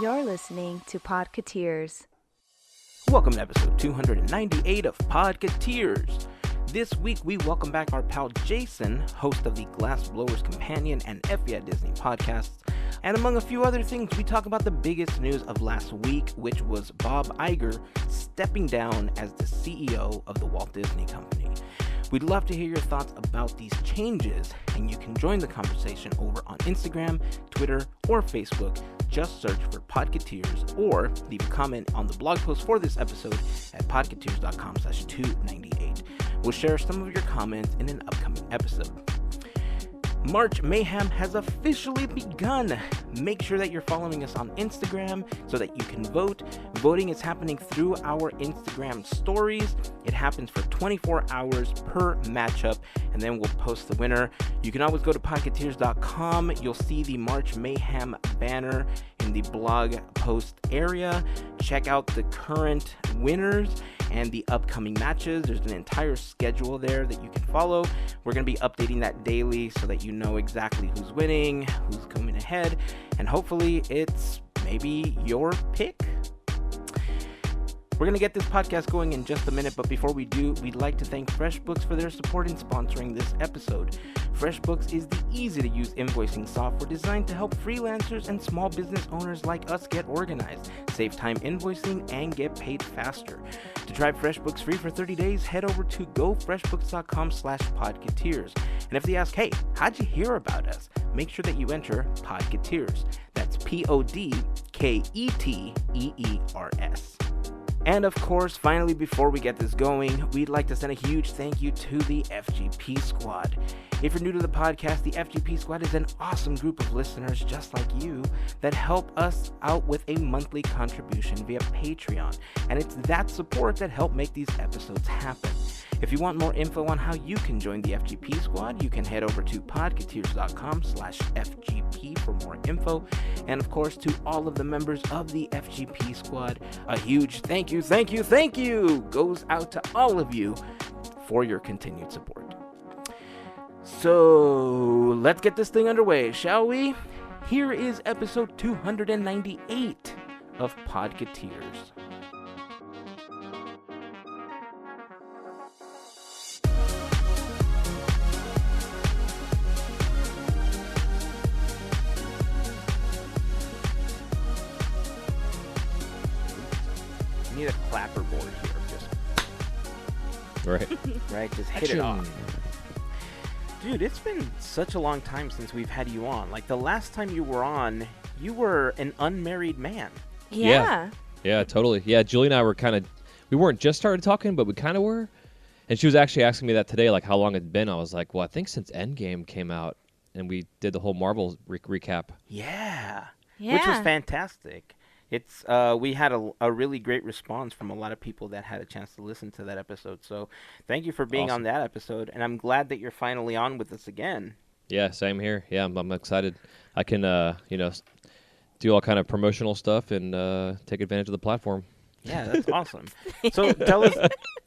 You're listening to Podketeers. Welcome to episode 298 of Podketeers. This week we welcome back our pal Jason, host of the Glassblower's Companion and FGP Disney podcasts. And among a few other things, we talk about the biggest news of last week, which was Bob Iger stepping down as the CEO of the Walt Disney Company. We'd love to hear your thoughts about these changes, and you can join the conversation over on Instagram, Twitter, or Facebook. Just search for Podketeers or leave a comment on the blog post for this episode at podketeers.com/298. We'll share some of your comments in an upcoming episode. March Mayhem has officially begun. Make sure that you're following us on Instagram so that you can vote. Voting is happening through our Instagram stories. It happens for 24 hours per matchup, and then we'll post the winner. You can always go to podketeers.com. You'll see the March Mayhem banner in the blog post area. Check out the current winners and the upcoming matches. There's an entire schedule there that you can follow. We're going to be updating that daily so that you know exactly who's winning, who's coming ahead, and hopefully it's maybe your pick. We're going to get this podcast going in just a minute, but before we do, we'd like to thank FreshBooks for their support in sponsoring this episode. FreshBooks is the easy-to-use invoicing software designed to help freelancers and small business owners like us get organized, save time invoicing, and get paid faster. To try FreshBooks free for 30 days, head over to gofreshbooks.com/podketeers. And if they ask, hey, how'd you hear about us? Make sure that you enter Podketeers. That's Podketeers. And of course, finally, before we get this going, we'd like to send a huge thank you to the FGP Squad. If you're new to the podcast, the FGP Squad is an awesome group of listeners just like you that help us out with a monthly contribution via Patreon. And it's that support that helped make these episodes happen. If you want more info on how you can join the FGP Squad, you can head over to podketeers.com/FGP for more info. And of course, to all of the members of the FGP Squad, a huge thank you goes out to all of you for your continued support. So let's get this thing underway, shall we? Here is episode 298 of Podketeers. Need a clapper board here, just right, just hit it off. Dude, it's been such a long time since we've had you on. Like the last time you were on, you were an unmarried man. Yeah, totally. Yeah, Julie and I were we weren't just started talking, but we kind of were. And she was actually asking me that today, like how long it'd been. I was like, well, I think since Endgame came out, and we did the whole Marvel recap. Yeah, which was fantastic. It's we had a really great response from a lot of people that had a chance to listen to that episode. So thank you for being on that episode, and I'm glad that you're finally on with us again. Yeah, same here. Yeah, I'm excited. I can do all kind of promotional stuff and take advantage of the platform. Yeah, that's awesome. So tell us,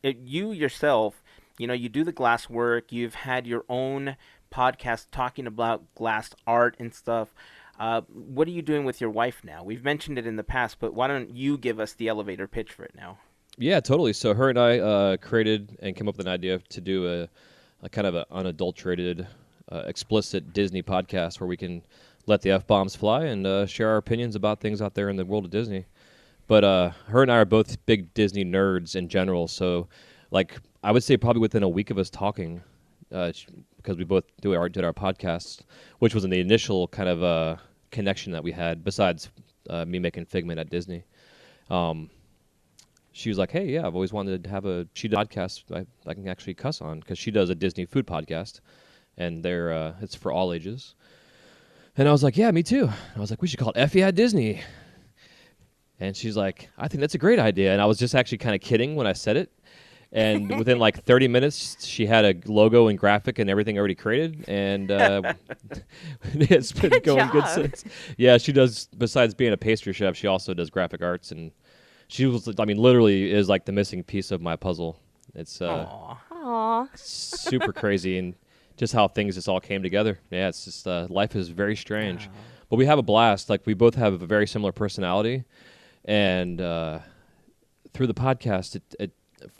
you yourself, you do the glass work. You've had your own podcast talking about glass art and stuff. What are you doing with your wife now? We've mentioned it in the past, but why don't you give us the elevator pitch for it now? Yeah, totally. So her and I created and came up with an idea to do a kind of an unadulterated, explicit Disney podcast where we can let the F-bombs fly and share our opinions about things out there in the world of Disney. But her and I are both big Disney nerds in general, so like I would say probably within a week of us talking, because we both did our podcasts, which was in the initial kind of connection that we had, besides me making Figment at Disney. She was like, hey, yeah, I've always wanted to have a podcast I can actually cuss on, because she does a Disney food podcast, and it's for all ages. And I was like, yeah, me too. I was like, we should call it FGP Disney. And she's like, I think that's a great idea. And I was just actually kind of kidding when I said it. And within like 30 minutes, she had a logo and graphic and everything already created. And it's been going good since. Yeah, she does, besides being a pastry chef, she also does graphic arts. And she was, literally is like the missing piece of my puzzle. It's super crazy. And just how things just all came together. Yeah, it's just, life is very strange. But we have a blast. Like, we both have a very similar personality, and through the podcast,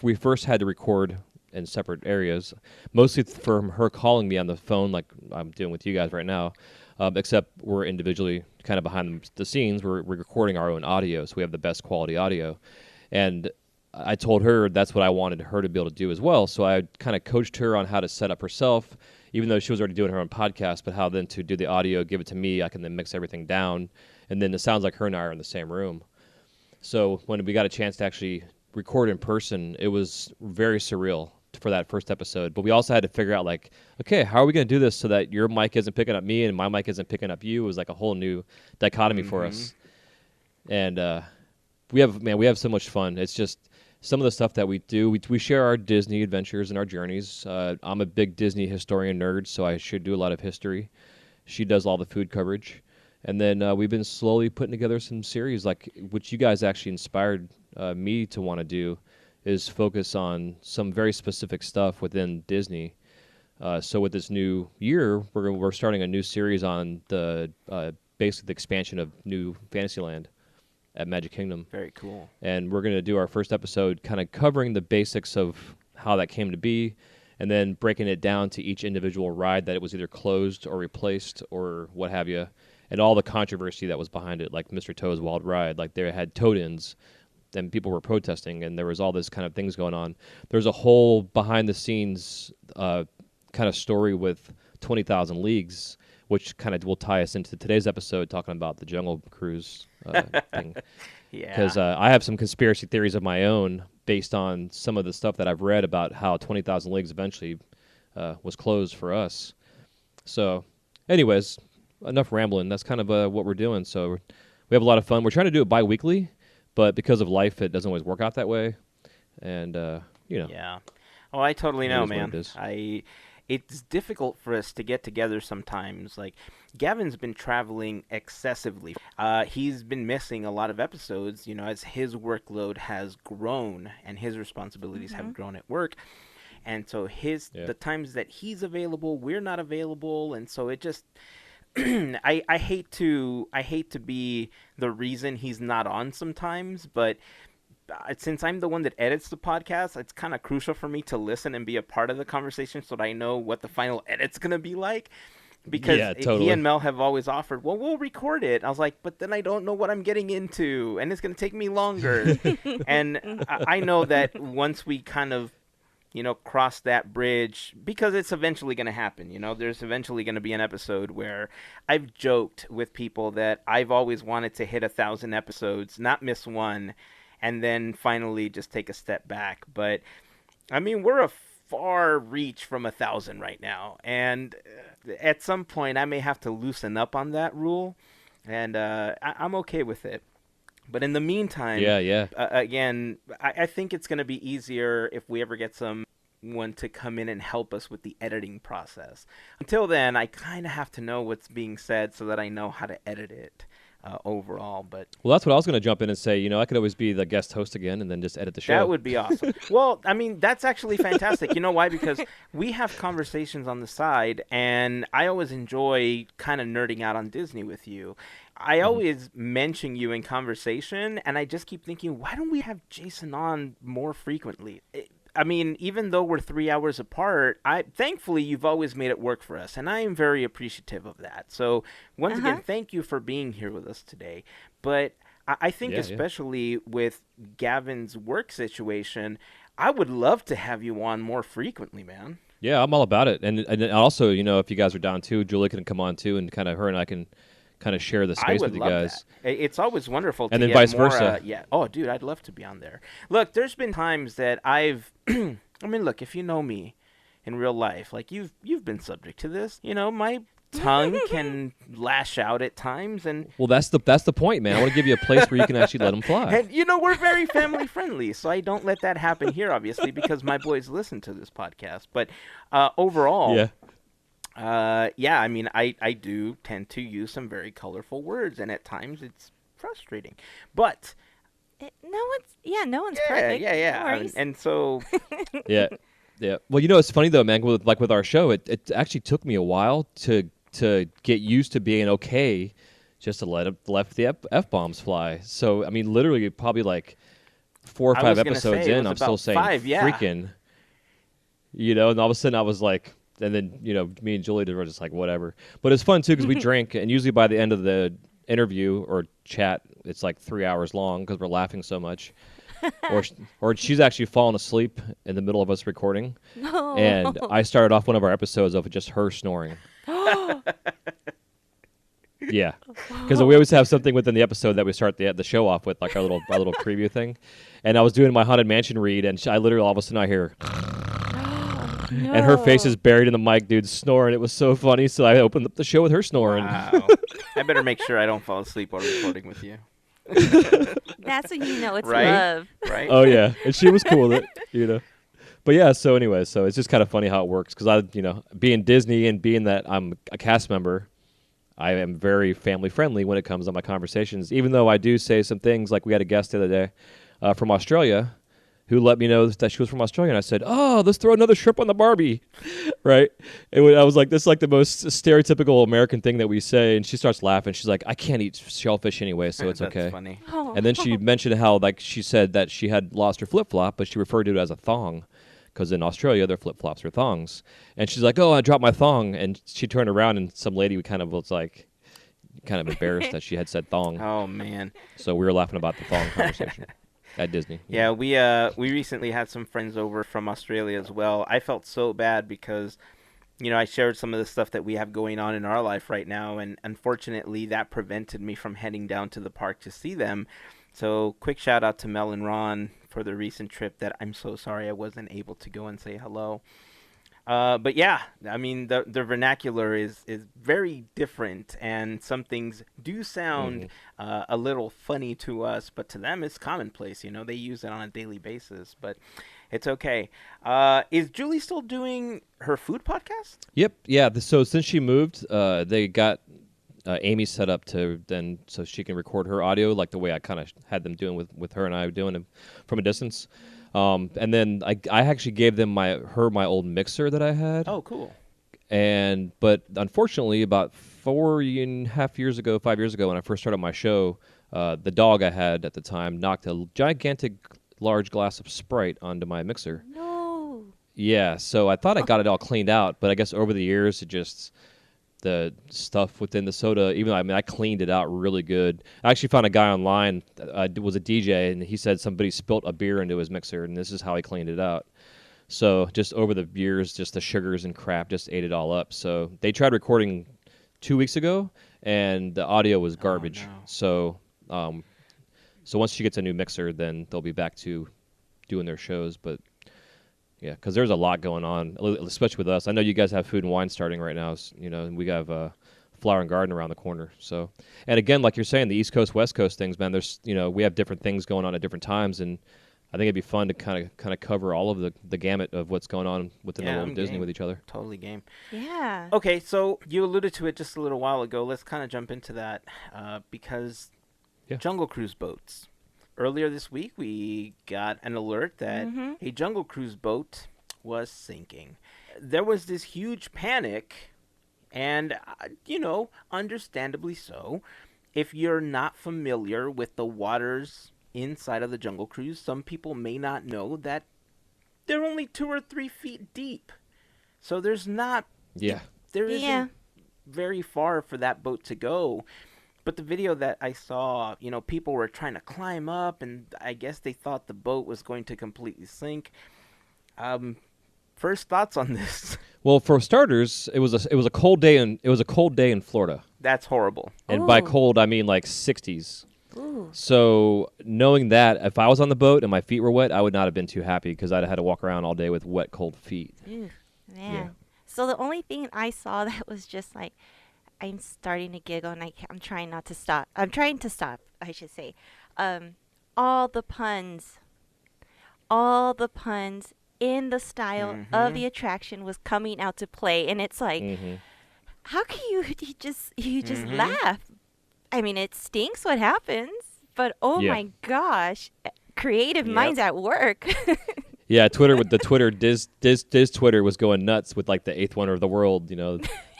we first had to record in separate areas, mostly from her calling me on the phone, like I'm doing with you guys right now. Except we're individually kind of behind the scenes. We're recording our own audio, so we have the best quality audio. And I told her that's what I wanted her to be able to do as well. So I kind of coached her on how to set up herself, even though she was already doing her own podcast, but how then to do the audio, give it to me. I can then mix everything down. And then it sounds like her and I are in the same room. So when we got a chance to actually record in person, it was very surreal for that first episode. But we also had to figure out, like, okay, how are we going to do this so that your mic isn't picking up me and my mic isn't picking up you? It was like a whole new dichotomy for us. And we have so much fun. It's just some of the stuff that we do. We share our Disney adventures and our journeys. I'm a big Disney historian nerd, so I should do a lot of history. She does all the food coverage. And then we've been slowly putting together some series, like which you guys actually inspired me to want to do, is focus on some very specific stuff within Disney. So with this new year, we're starting a new series on the basically the expansion of New Fantasyland at Magic Kingdom. Very cool. And we're going to do our first episode kind of covering the basics of how that came to be, and then breaking it down to each individual ride that it was either closed or replaced or what have you, and all the controversy that was behind it, like Mr. Toad's Wild Ride. Like, they had toad-ins, and people were protesting, and there was all this kind of things going on. There's a whole behind-the-scenes kind of story with 20,000 Leagues, which kind of will tie us into today's episode, talking about the Jungle Cruise thing. Yeah. Because I have some conspiracy theories of my own based on some of the stuff that I've read about how 20,000 Leagues eventually was closed for us. So, anyways, enough rambling. That's kind of what we're doing. So we have a lot of fun. We're trying to do it bi-weekly, but because of life, it doesn't always work out that way. And, Yeah. Oh, I totally know, is what man. it is. It's difficult for us to get together sometimes. Like, Gavin's been traveling excessively. He's been missing a lot of episodes, as his workload has grown and his responsibilities have grown at work. And so the times that he's available, we're not available, and so it just I hate to be the reason he's not on sometimes, but since I'm the one that edits the podcast, it's kind of crucial for me to listen and be a part of the conversation so that I know what the final edit's going to be like. Because totally. he and Mel have always offered, well, we'll record it. I was like, but then I don't know what I'm getting into, and it's going to take me longer. And I know that once we kind of, cross that bridge, because it's eventually going to happen. There's eventually going to be an episode where I've joked with people that I've always wanted to hit 1,000 episodes, not miss one, and then finally just take a step back. But, I mean, we're a far reach from 1,000 right now. And at some point, I may have to loosen up on that rule. And I'm okay with it. But in the meantime, again, I think it's going to be easier if we ever get someone to come in and help us with the editing process. Until then, I kind of have to know what's being said so that I know how to edit it. Overall, but well, that's what I was going to jump in and say. I could always be the guest host again and then just edit the show. That would be awesome. Well, I mean, that's actually fantastic. You know why? Because we have conversations on the side, and I always enjoy kind of nerding out on Disney with you. I always mention you in conversation, and I just keep thinking, why don't we have Jason on more frequently? I mean, even though we're 3 hours apart, thankfully you've always made it work for us, and I am very appreciative of that. So once again, thank you for being here with us today. But I think especially with Gavin's work situation, I would love to have you on more frequently, man. Yeah, I'm all about it. And also, if you guys are down too, Julie can come on too, and kind of her and I can kind of share the space with you guys. That. It's always wonderful to and then get vice more, versa. Oh, dude, I'd love to be on there. Look, there's been times that I mean, look, if you know me in real life, like you've been subject to this. My tongue can lash out at times, and well, that's the point, man. I want to give you a place where you can actually let them fly. And we're very family friendly, so I don't let that happen here, obviously, because my boys listen to this podcast. But overall, I mean, I do tend to use some very colorful words, and at times it's frustrating. But no one's perfect. Yeah. And so yeah. Well, it's funny though, man. With our show, it actually took me a while to get used to being okay just to let the F-bombs fly. So, I mean, literally probably like 4 or I 5 was gonna episodes say, it in, was I'm still about saying 5, yeah. freaking, and all of a sudden I was like, and then, me and Julie were just like, whatever. But it's fun, too, because we drink, and usually by the end of the interview or chat, it's like 3 hours long because we're laughing so much. or she's actually fallen asleep in the middle of us recording. No. And I started off one of our episodes of just her snoring. Yeah, because we always have something within the episode that we start the show off with, like our little preview thing. And I was doing my Haunted Mansion read, and I literally all of a sudden I hear, and her face is buried in the mic, dude, snoring. It was so funny, so I opened up the show with her snoring. Wow. I better make sure I don't fall asleep while recording with you. That's when you know it's Right? love. Right? Oh yeah, and she was cool with it, But yeah, so anyway, so it's just kind of funny how it works because being Disney and being that I'm a cast member, I am very family friendly when it comes to my conversations. Even though I do say some things, like we had a guest the other day from Australia who let me know that she was from Australia, and I said, "Oh, let's throw another shrimp on the Barbie," right? And I was like, "This is like the most stereotypical American thing that we say," and she starts laughing. She's like, "I can't eat shellfish anyway, so it's That's okay." funny. Oh. And then she mentioned how, like, she said that she had lost her flip-flop, but she referred to it as a thong because in Australia, their flip-flops are thongs. And she's like, "Oh, I dropped my thong." And she turned around, and some lady kind of was like, kind of embarrassed that she had said thong. Oh, man. So we were laughing about the thong conversation at Disney. Yeah, we recently had some friends over from Australia as well. I felt so bad because, I shared some of the stuff that we have going on in our life right now, and unfortunately that prevented me from heading down to the park to see them. So quick shout out to Mel and Ron for the recent trip that I'm so sorry I wasn't able to go and say hello. But yeah, I mean, the vernacular is very different, and some things do sound a little funny to us, but to them it's commonplace. They use it on a daily basis, but it's okay. Is Julie still doing her food podcast? Yep. Yeah. So since she moved, they got Amy set up so she can record her audio like the way I kind of had them doing with her and I doing it from a distance. And then I actually gave them my old mixer that I had. Oh, cool. But unfortunately, about 5 years ago, when I first started my show, the dog I had at the time knocked a gigantic large glass of Sprite onto my mixer. No. Yeah, so I thought I got it all cleaned out, but I guess over the years, the stuff within the soda, I cleaned it out really good. I actually found a guy online, was a DJ, and he said somebody spilt a beer into his mixer, and this is how he cleaned it out. So just over the years, just the sugars and crap just ate it all up. So they tried recording 2 weeks ago, and the audio was garbage. Oh, no. So once she gets a new mixer, then they'll be back to doing their shows. But yeah, because there's a lot going on, especially with us. I know you guys have Food and Wine starting right now, and we have Flower and Garden around the corner. So, and again, like you're saying, the East Coast, West Coast things, man. There's, we have different things going on at different times, and I think it'd be fun to kind of cover all of the gamut of what's going on within the world of Disney with each other. Totally game. Yeah. Okay, so you alluded to it just a little while ago. Let's kind of jump into that because Jungle Cruise boats. Earlier this week, we got an alert that a Jungle Cruise boat was sinking. There was this huge panic, and, understandably so. If you're not familiar with the waters inside of the Jungle Cruise, some people may not know that they're only 2 or 3 feet deep. So there's not... Yeah. There isn't very far for that boat to go. But the video that I saw, people were trying to climb up, and I guess they thought the boat was going to completely sink. First thoughts on this? Well, for starters, it was a cold day in Florida. That's horrible. And by cold, I mean like 60s. Ooh. So knowing that, if I was on the boat and my feet were wet, I would not have been too happy because I'd have had to walk around all day with wet, cold feet. Ew, man. Yeah. So the only thing I saw that was just like, I'm starting to giggle, and I'm trying not to stop. I'm trying to stop, I should say. All the puns in the style of the attraction was coming out to play, and it's like, how can you just laugh? I mean, it stinks what happens, but oh my gosh, creative minds at work. Yeah, Twitter with the Diz Twitter was going nuts with like the 8th wonder of the world,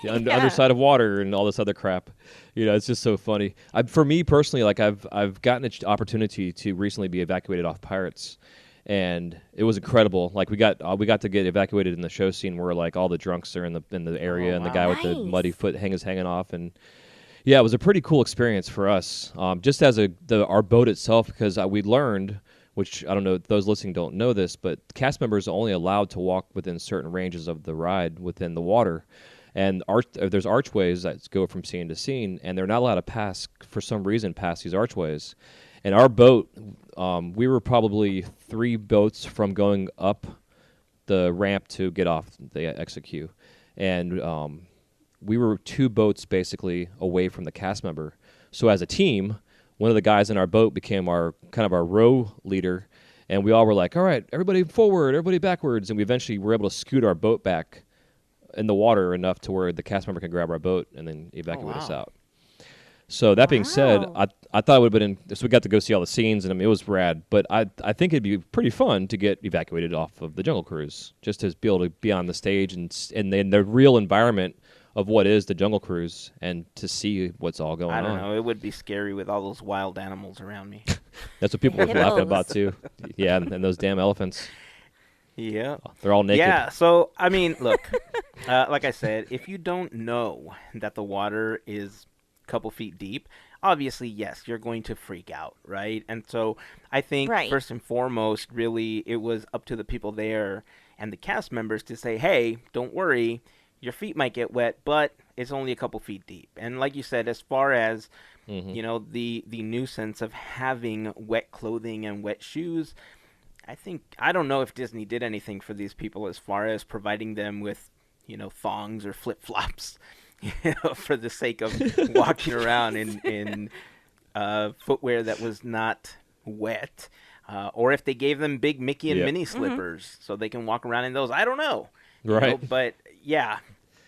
the underside of water and all this other crap. It's just so funny. For me personally, like I've gotten an opportunity to recently be evacuated off Pirates, and it was incredible. Like we got to get evacuated in the show scene where like all the drunks are in the area, and the guy with the muddy foot hanging off, and yeah, it was a pretty cool experience for us. Just as our boat itself, because we learned, which I don't know, those listening don't know this, but cast members are only allowed to walk within certain ranges of the ride within the water. And there's archways that go from scene to scene, and they're not allowed to pass, for some reason, past these archways. And our boat, we were probably 3 boats from going up the ramp to get off the XQ. And we were 2 boats basically away from the cast member. So as a team, one of the guys in our boat became our row leader, and we all were like, all right, everybody forward, everybody backwards, and we eventually were able to scoot our boat back in the water enough to where the cast member can grab our boat and then evacuate us out. So that being said, I thought it would have been, so we got to go see all the scenes, and I mean, it was rad, but I think it'd be pretty fun to get evacuated off of the Jungle Cruise, just to be able to be on the stage and in the real environment of what is the Jungle Cruise, and to see what's all going on. I don't know. It would be scary with all those wild animals around me. That's what people were laughing about, too. Yeah, and those damn elephants. Yeah. They're all naked. Yeah, so, I mean, look, like I said, if you don't know that the water is a couple feet deep, obviously, yes, you're going to freak out, right? And so I think, first and foremost, really, it was up to the people there and the cast members to say, hey, don't worry, your feet might get wet, but it's only a couple feet deep. And like you said, as far as, the nuisance of having wet clothing and wet shoes, I don't know if Disney did anything for these people as far as providing them with, thongs or flip-flops, for the sake of walking around in footwear that was not wet. Or if they gave them big Mickey and Minnie slippers so they can walk around in those. I don't know. Right. But, yeah.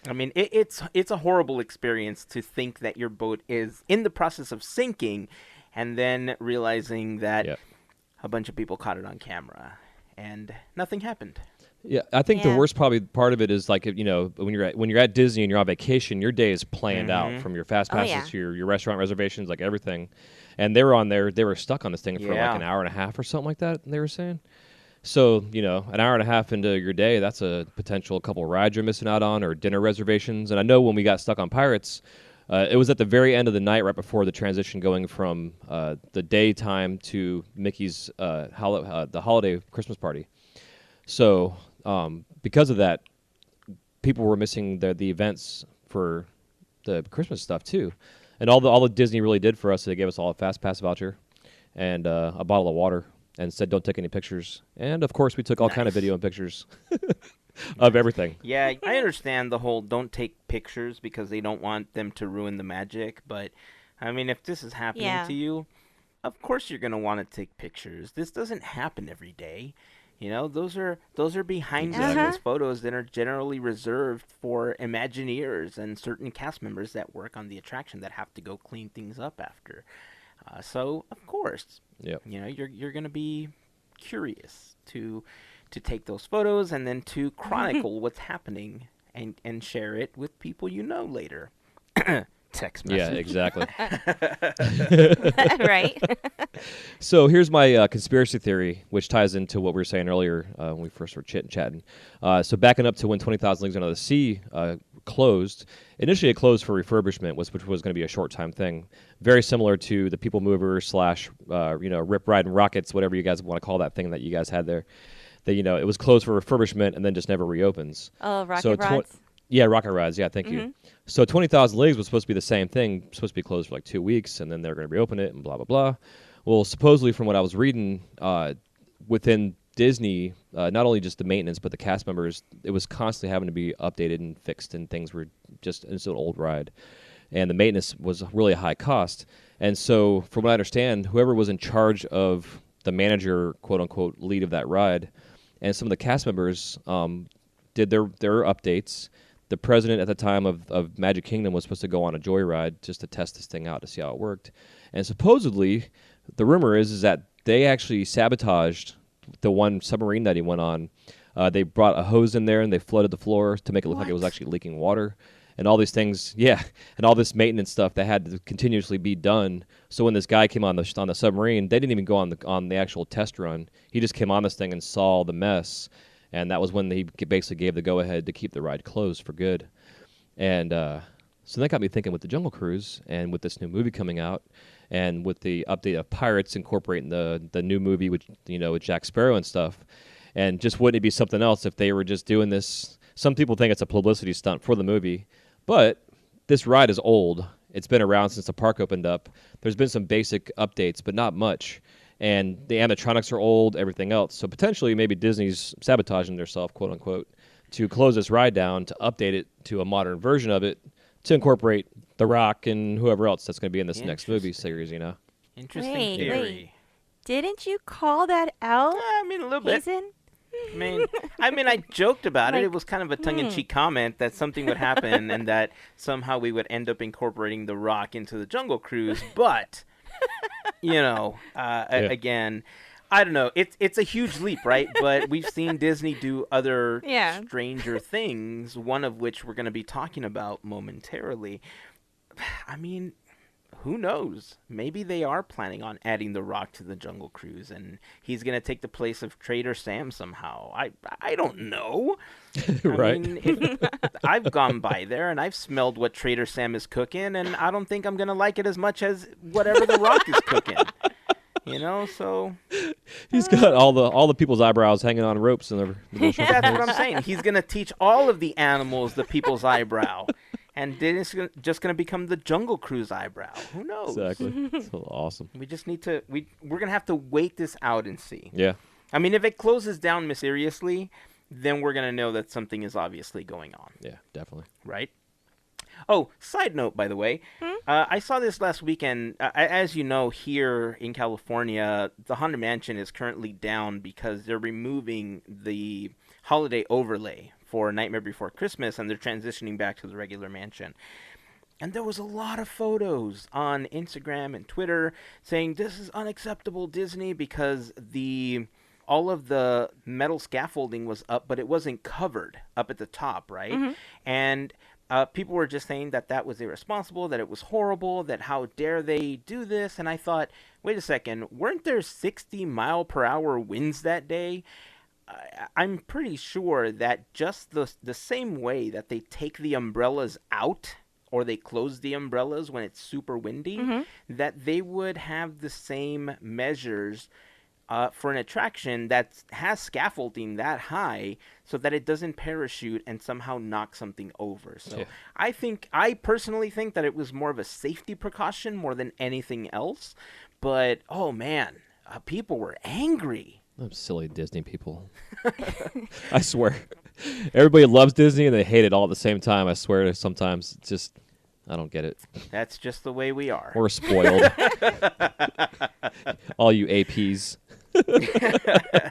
I mean, it's a horrible experience to think that your boat is in the process of sinking and then realizing that a bunch of people caught it on camera and nothing happened. Yeah, I think the worst probably part of it is like, when you're at Disney and you're on vacation, your day is planned out from your fast passes to your restaurant reservations, like everything. And they were stuck on this thing for like an hour and a half or something like that, they were saying. So, an hour and a half into your day, that's a potential couple rides you're missing out on, or dinner reservations. And I know when we got stuck on Pirates, it was at the very end of the night, right before the transition going from the daytime to Mickey's the holiday Christmas party. So because of that, people were missing the events for the Christmas stuff too. And all the Disney really did for us, they gave us all a fast pass voucher and a bottle of water, and said don't take any pictures. And of course we took all kind of video and pictures of everything. Yeah, I understand the whole don't take pictures because they don't want them to ruin the magic, but I mean, if this is happening to you, of course you're going to want to take pictures. This doesn't happen every day. Those are behind the scenes photos that are generally reserved for Imagineers and certain cast members that work on the attraction that have to go clean things up after. So of course, you're going to be curious to take those photos and then to chronicle what's happening and share it with people later. Text message. Yeah, exactly. Right. So here's my conspiracy theory, which ties into what we were saying earlier when we first were chatting. So backing up to when 20,000 Leagues Under the Sea closed, initially it closed for refurbishment, which was going to be a short-time thing. Very similar to the People Mover / Rip Ride and Rockets, whatever you guys want to call that thing that you guys had there. That, it was closed for refurbishment and then just never reopens. Oh, Rocket Rides? Yeah, Rocket Rides. Yeah, thank you. So 20,000 Leagues was supposed to be the same thing, supposed to be closed for like 2 weeks, and then they're going to reopen it and blah, blah, blah. Well, supposedly from what I was reading, within Disney, not only just the maintenance, but the cast members, it was constantly having to be updated and fixed, and things were it's an old ride. And the maintenance was really a high cost. And so from what I understand, whoever was in charge of the manager, quote-unquote, lead of that ride, and some of the cast members did their updates. The president at the time of Magic Kingdom was supposed to go on a joyride just to test this thing out to see how it worked. And supposedly, the rumor is that they actually sabotaged the one submarine that he went on. They brought a hose in there and they flooded the floor to make it look like it was actually leaking water. and all these things, and all this maintenance stuff that had to continuously be done. So when this guy came on the submarine, they didn't even go on the actual test run. He just came on this thing and saw the mess, and that was when he basically gave the go-ahead to keep the ride closed for good. And so that got me thinking with the Jungle Cruise and with this new movie coming out, and with the update of Pirates incorporating the new movie with Jack Sparrow and stuff. And just wouldn't it be something else if they were just doing this? Some people think it's a publicity stunt for the movie, but this ride is old. It's been around since the park opened up. There's been some basic updates, but not much. And the animatronics are old, everything else. So potentially maybe Disney's sabotaging themselves, quote unquote, to close this ride down, to update it to a modern version of it, to incorporate The Rock and whoever else that's going to be in this next movie series, Interesting Wait. theory. Didn't you call that out? I mean, a little bit. Heyzen? I mean, I joked about it. It was kind of a tongue-in-cheek comment that something would happen and that somehow we would end up incorporating The Rock into the Jungle Cruise. But, again, I don't know. It's a huge leap, right? But we've seen Disney do other stranger things, one of which we're going to be talking about momentarily. I mean, who knows? Maybe they are planning on adding The Rock to the Jungle Cruise, and he's going to take the place of Trader Sam somehow. I don't know. Right. I mean, I've gone by there, and I've smelled what Trader Sam is cooking, and I don't think I'm going to like it as much as whatever The Rock is cooking. So he's got all the people's eyebrows hanging on ropes and that's what I'm saying. He's going to teach all of the animals the people's eyebrow. And then it's just going to become the Jungle Cruise eyebrow. Who knows? Exactly. It's awesome. We just need to... We're going to have to wait this out and see. Yeah. I mean, if it closes down mysteriously, then we're going to know that something is obviously going on. Yeah, definitely. Right? Oh, side note, by the way. I saw this last weekend. As you know, here in California, the Haunted Mansion is currently down because they're removing the holiday overlay for Nightmare Before Christmas, and they're transitioning back to the regular mansion. And there was a lot of photos on Instagram and Twitter saying, this is unacceptable, Disney, because all of the metal scaffolding was up, but it wasn't covered up at the top, right? Mm-hmm. And people were just saying that was irresponsible, that it was horrible, that how dare they do this. And I thought, wait a second, weren't there 60-mile-per-hour winds that day? I'm pretty sure that just the same way that they take the umbrellas out or they close the umbrellas when it's super windy, that they would have the same measures for an attraction that has scaffolding that high so that it doesn't parachute and somehow knock something over. So I personally think that it was more of a safety precaution more than anything else. But, oh man, people were angry. Them silly Disney people. I swear. Everybody loves Disney and they hate it all at the same time. I swear sometimes it's just, I don't get it. That's just the way we are. We're spoiled. All you APs.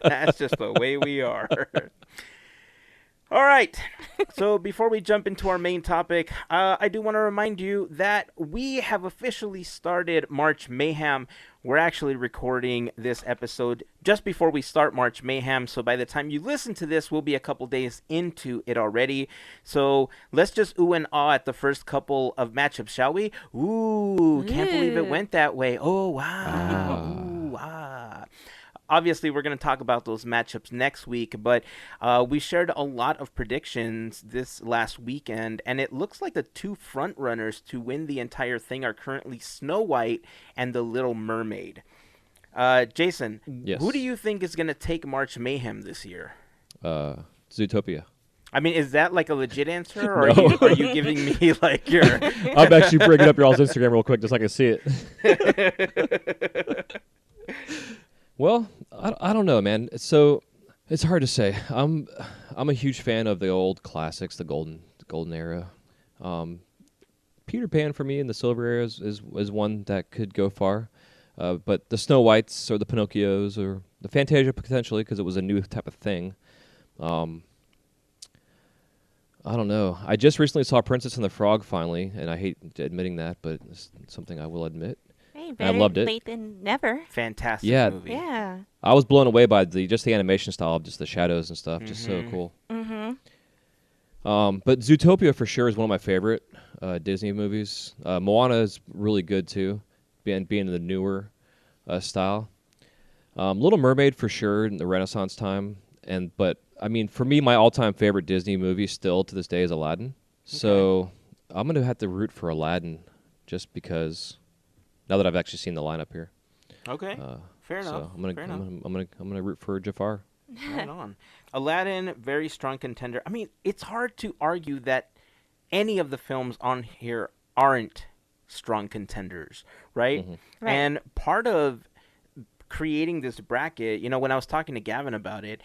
That's just the way we are. All right. So before we jump into our main topic, I do want to remind you that we have officially started March Mayhem. We're actually recording this episode just before we start March Mayhem. So by the time you listen to this, we'll be a couple days into it already. So let's just ooh and ah at the first couple of matchups, shall we? Ooh, can't believe it went that way. Oh, wow. Ooh, ah. Obviously, we're going to talk about those matchups next week, but we shared a lot of predictions this last weekend, and it looks like the two front runners to win the entire thing are currently Snow White and The Little Mermaid. Jason, who do you think is going to take March Mayhem this year? Zootopia. I mean, is that like a legit answer, or are you giving me like your... I'm actually bringing up your all's Instagram real quick just so I can see it. Well, I don't know, man. So it's hard to say. I'm a huge fan of the old classics, the golden era. Peter Pan for me in the silver era is one that could go far. But the Snow Whites or the Pinocchios or the Fantasia potentially because it was a new type of thing. I don't know. I just recently saw Princess and the Frog finally, and I hate admitting that, but it's something I will admit. Hey, better I loved it. late than never. Fantastic movie. Yeah. I was blown away by the animation style of just the shadows and stuff. Just so cool. But Zootopia for sure is one of my favorite Disney movies. Moana is really good too, being in the newer style. Little Mermaid for sure in the Renaissance time, but I mean for me my all-time favorite Disney movie still to this day is Aladdin. Okay. So I'm gonna have to root for Aladdin just because now that I've actually seen the lineup here. Okay, fair enough. So I'm gonna root for Jafar. Right on. Aladdin, very strong contender. I mean, it's hard to argue that any of the films on here aren't strong contenders, right? Mm-hmm. Right. And part of creating this bracket, when I was talking to Gavin about it,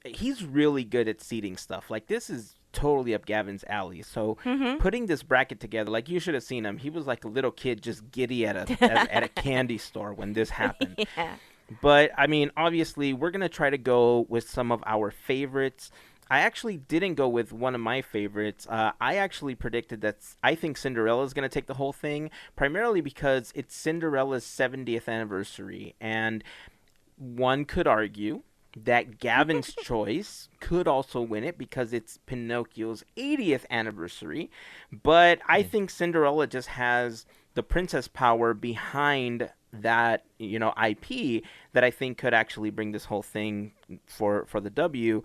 he's really good at seeding stuff. Like, this is totally up Gavin's alley. So putting this bracket together, like, you should have seen him. He was like a little kid just giddy at a candy store when this happened. Yeah. But, I mean, obviously, we're going to try to go with some of our favorites. I actually didn't go with one of my favorites. I actually predicted that I think Cinderella is going to take the whole thing, primarily because it's Cinderella's 70th anniversary. And one could argue that Gavin's choice could also win it because it's Pinocchio's 80th anniversary. But I think Cinderella just has the princess power behind that, IP that I think could actually bring this whole thing for the W.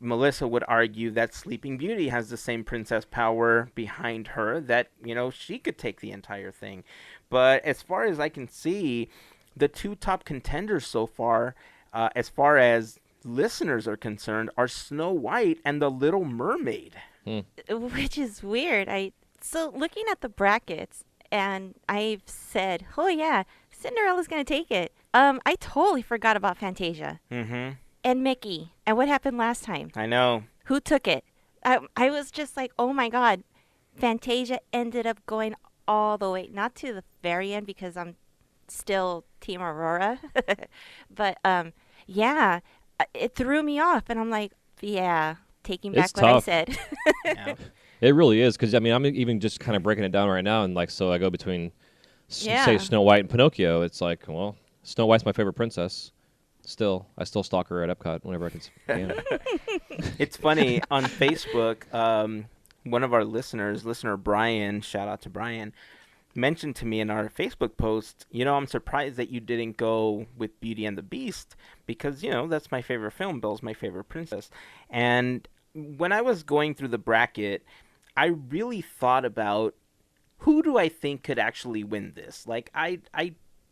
Melissa would argue that Sleeping Beauty has the same princess power behind her that, she could take the entire thing. But as far as I can see, the two top contenders so far, as far as listeners are concerned, are Snow White and The Little Mermaid. Which is weird. So looking at the brackets, and I've said, oh yeah, Cinderella's going to take it. I totally forgot about Fantasia. Mm-hmm. And Mickey. And what happened last time? I know. Who took it? I was just like, oh my God. Fantasia ended up going all the way, not to the very end because I'm still Team Aurora. But yeah, it threw me off. And I'm like, yeah, taking back It's what tough. I said. Yeah. It really is because I'm even just kind of breaking it down right now, and like so I go between say Snow White and Pinocchio. It's like, well, Snow White's my favorite princess. I still stalk her at Epcot whenever I can. It's funny on Facebook. One of our listener Brian, shout out to Brian, mentioned to me in our Facebook post, I'm surprised that you didn't go with Beauty and the Beast because, that's my favorite film. Belle's my favorite princess. And when I was going through the bracket, I really thought about who do I think could actually win this? Like, I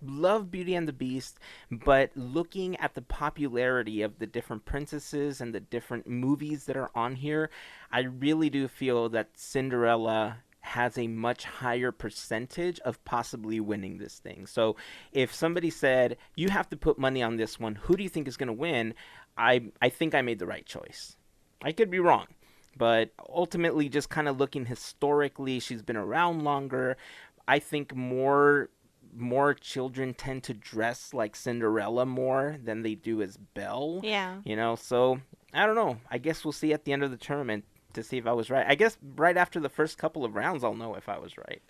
love Beauty and the Beast, but looking at the popularity of the different princesses and the different movies that are on here, I really do feel that Cinderella has a much higher percentage of possibly winning this thing. So if somebody said, you have to put money on this one, who do you think is going to win? I think I made the right choice. I could be wrong. But ultimately, just kind of looking historically, she's been around longer. I think more children tend to dress like Cinderella more than they do as Belle. Yeah. So I don't know. I guess we'll see at the end of the tournament to see if I was right. I guess right after the first couple of rounds, I'll know if I was right.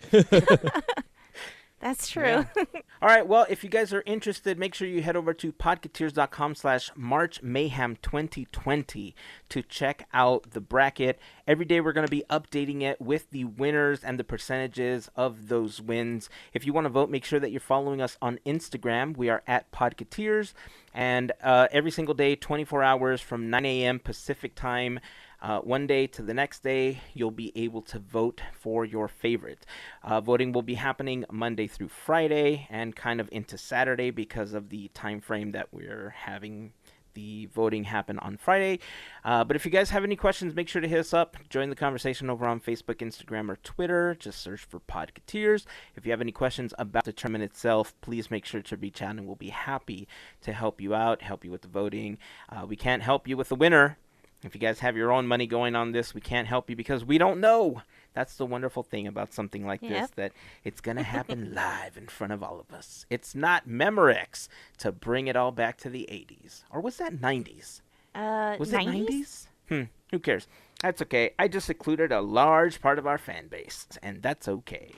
That's true. Yeah. All right. Well, if you guys are interested, make sure you head over to podketeers.com/MarchMayhem2020 to check out the bracket. Every day we're going to be updating it with the winners and the percentages of those wins. If you want to vote, make sure that you're following us on Instagram. We are at Podketeers. And every single day, 24 hours from 9 a.m. Pacific time, one day to the next day, you'll be able to vote for your favorite. Voting will be happening Monday through Friday and kind of into Saturday because of the time frame that we're having the voting happen on Friday. But if you guys have any questions, make sure to hit us up. Join the conversation over on Facebook, Instagram, or Twitter. Just search for Podketeers. If you have any questions about the tournament itself, please make sure to reach out and we'll be happy to help you out, help you with the voting. We can't help you with the winner. If you guys have your own money going on this, we can't help you because we don't know. That's the wonderful thing about something like this, that it's going to happen live in front of all of us. It's not Memorex to bring it all back to the 80s. Or was that 90s? Was 90s? it 90s? Who cares? That's okay. I just secluded a large part of our fan base, and that's okay.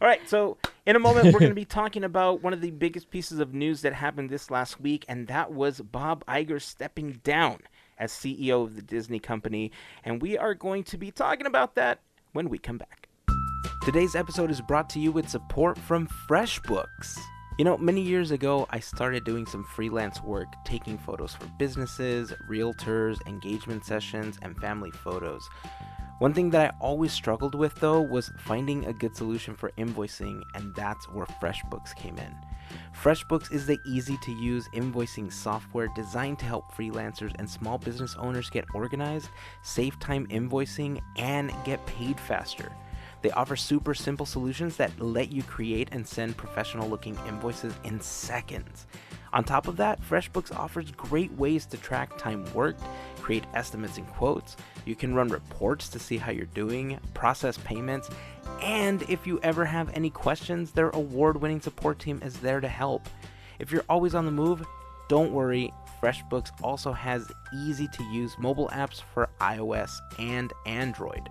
All right, so in a moment, we're going to be talking about one of the biggest pieces of news that happened this last week, and that was Bob Iger stepping down as CEO of the Disney Company, and we are going to be talking about that when we come back. Today's episode is brought to you with support from FreshBooks. You know, many years ago, I started doing some freelance work, taking photos for businesses, realtors, engagement sessions, and family photos. One thing that I always struggled with, though, was finding a good solution for invoicing, and that's where FreshBooks came in. FreshBooks is the easy-to-use invoicing software designed to help freelancers and small business owners get organized, save time invoicing, and get paid faster. They offer super simple solutions that let you create and send professional-looking invoices in seconds. On top of that, FreshBooks offers great ways to track time worked, create estimates and quotes. You can run reports to see how you're doing, process payments, and if you ever have any questions, their award-winning support team is there to help. If you're always on the move, don't worry. FreshBooks also has easy-to-use mobile apps for iOS and Android.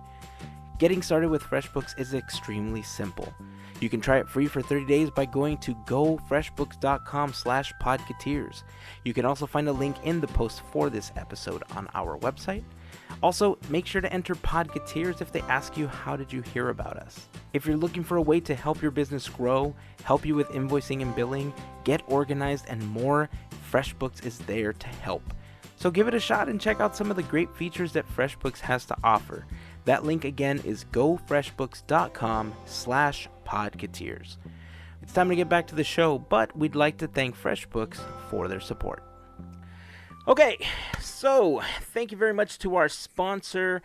Getting started with FreshBooks is extremely simple. You can try it free for 30 days by going to gofreshbooks.com/podketeers. You can also find a link in the post for this episode on our website. Also, make sure to enter Podketeers if they ask you how did you hear about us. If you're looking for a way to help your business grow, help you with invoicing and billing, get organized, and more, FreshBooks is there to help. So give it a shot and check out some of the great features that FreshBooks has to offer. That link again is gofreshbooks.com/podketeers. It's time to get back to the show, but we'd like to thank FreshBooks for their support. Okay, so thank you very much to our sponsor.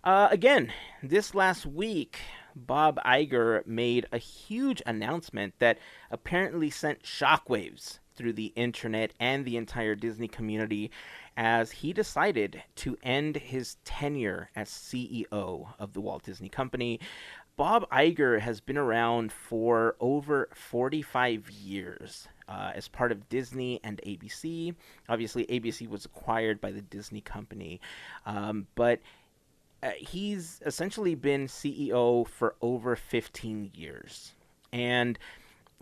Again, this last week, Bob Iger made a huge announcement that apparently sent shockwaves through the internet and the entire Disney community as he decided to end his tenure as CEO of the Walt Disney Company. Bob Iger has been around for over 45 years as part of Disney and ABC. Obviously, ABC was acquired by the Disney Company, but he's essentially been CEO for over 15 years. And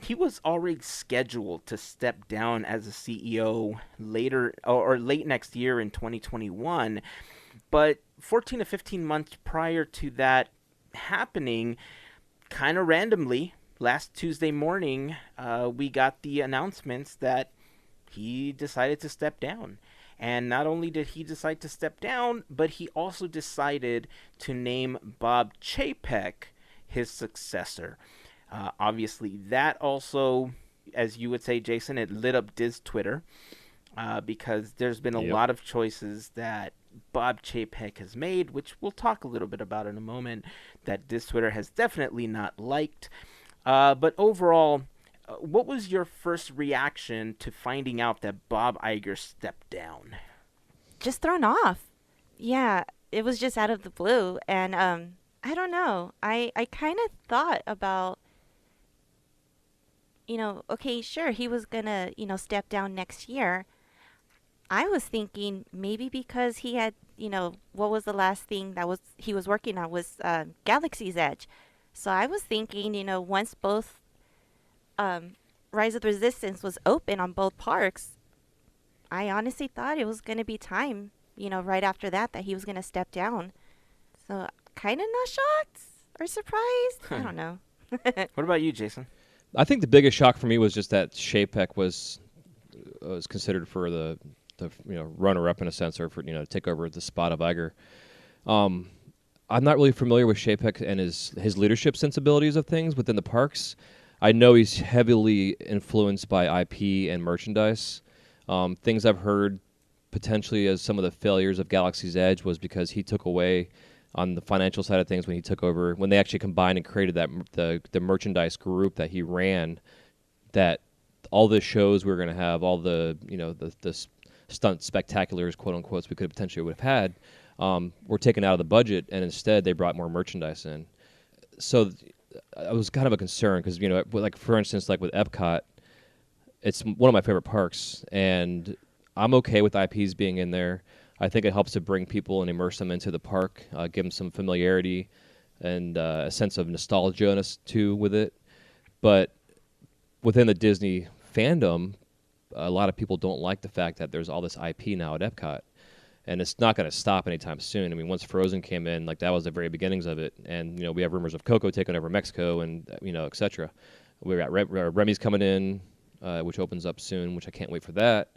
he was already scheduled to step down as a CEO later or late next year in 2021, but 14 to 15 months prior to that happening, kind of randomly, last Tuesday morning, we got the announcements that he decided to step down. And not only did he decide to step down, but he also decided to name Bob Chapek his successor. Obviously, that also, as you would say, Jason, it lit up Diz Twitter because there's been a lot of choices that Bob Chapek has made, which we'll talk a little bit about in a moment, that Diz Twitter has definitely not liked. But overall, what was your first reaction to finding out that Bob Iger stepped down? Just thrown off. Yeah, it was just out of the blue. And I don't know. I kind of thought about, okay, sure, he was going to, step down next year. I was thinking maybe because he had, what was the last thing he was working on was Galaxy's Edge. So I was thinking, once both Rise of the Resistance was open on both parks, I honestly thought it was going to be time, right after that he was going to step down. So kind of not shocked or surprised. I don't know. What about you, Jason? I think the biggest shock for me was just that Chapek was considered for the runner-up in a sense, or for take over the spot of Iger. I'm not really familiar with Chapek and his leadership sensibilities of things within the parks. I know he's heavily influenced by IP and merchandise. Things I've heard potentially as some of the failures of Galaxy's Edge was because he took away on the financial side of things when he took over, when they actually combined and created the merchandise group that he ran, that all the shows we were going to have, all the the stunt spectaculars, quote unquote, we could potentially would have had, were taken out of the budget, and instead they brought more merchandise in. So it was kind of a concern because like for instance, like with Epcot, it's one of my favorite parks, and I'm okay with IPs being in there. I think it helps to bring people and immerse them into the park, give them some familiarity and a sense of nostalgia too with it. But within the Disney fandom, a lot of people don't like the fact that there's all this IP now at Epcot. and it's not going to stop anytime soon. I mean, once Frozen came in, like that was the very beginnings of it, and we have rumors of Coco taking over Mexico, and etc. We got Remy's coming in, which opens up soon, which I can't wait for that.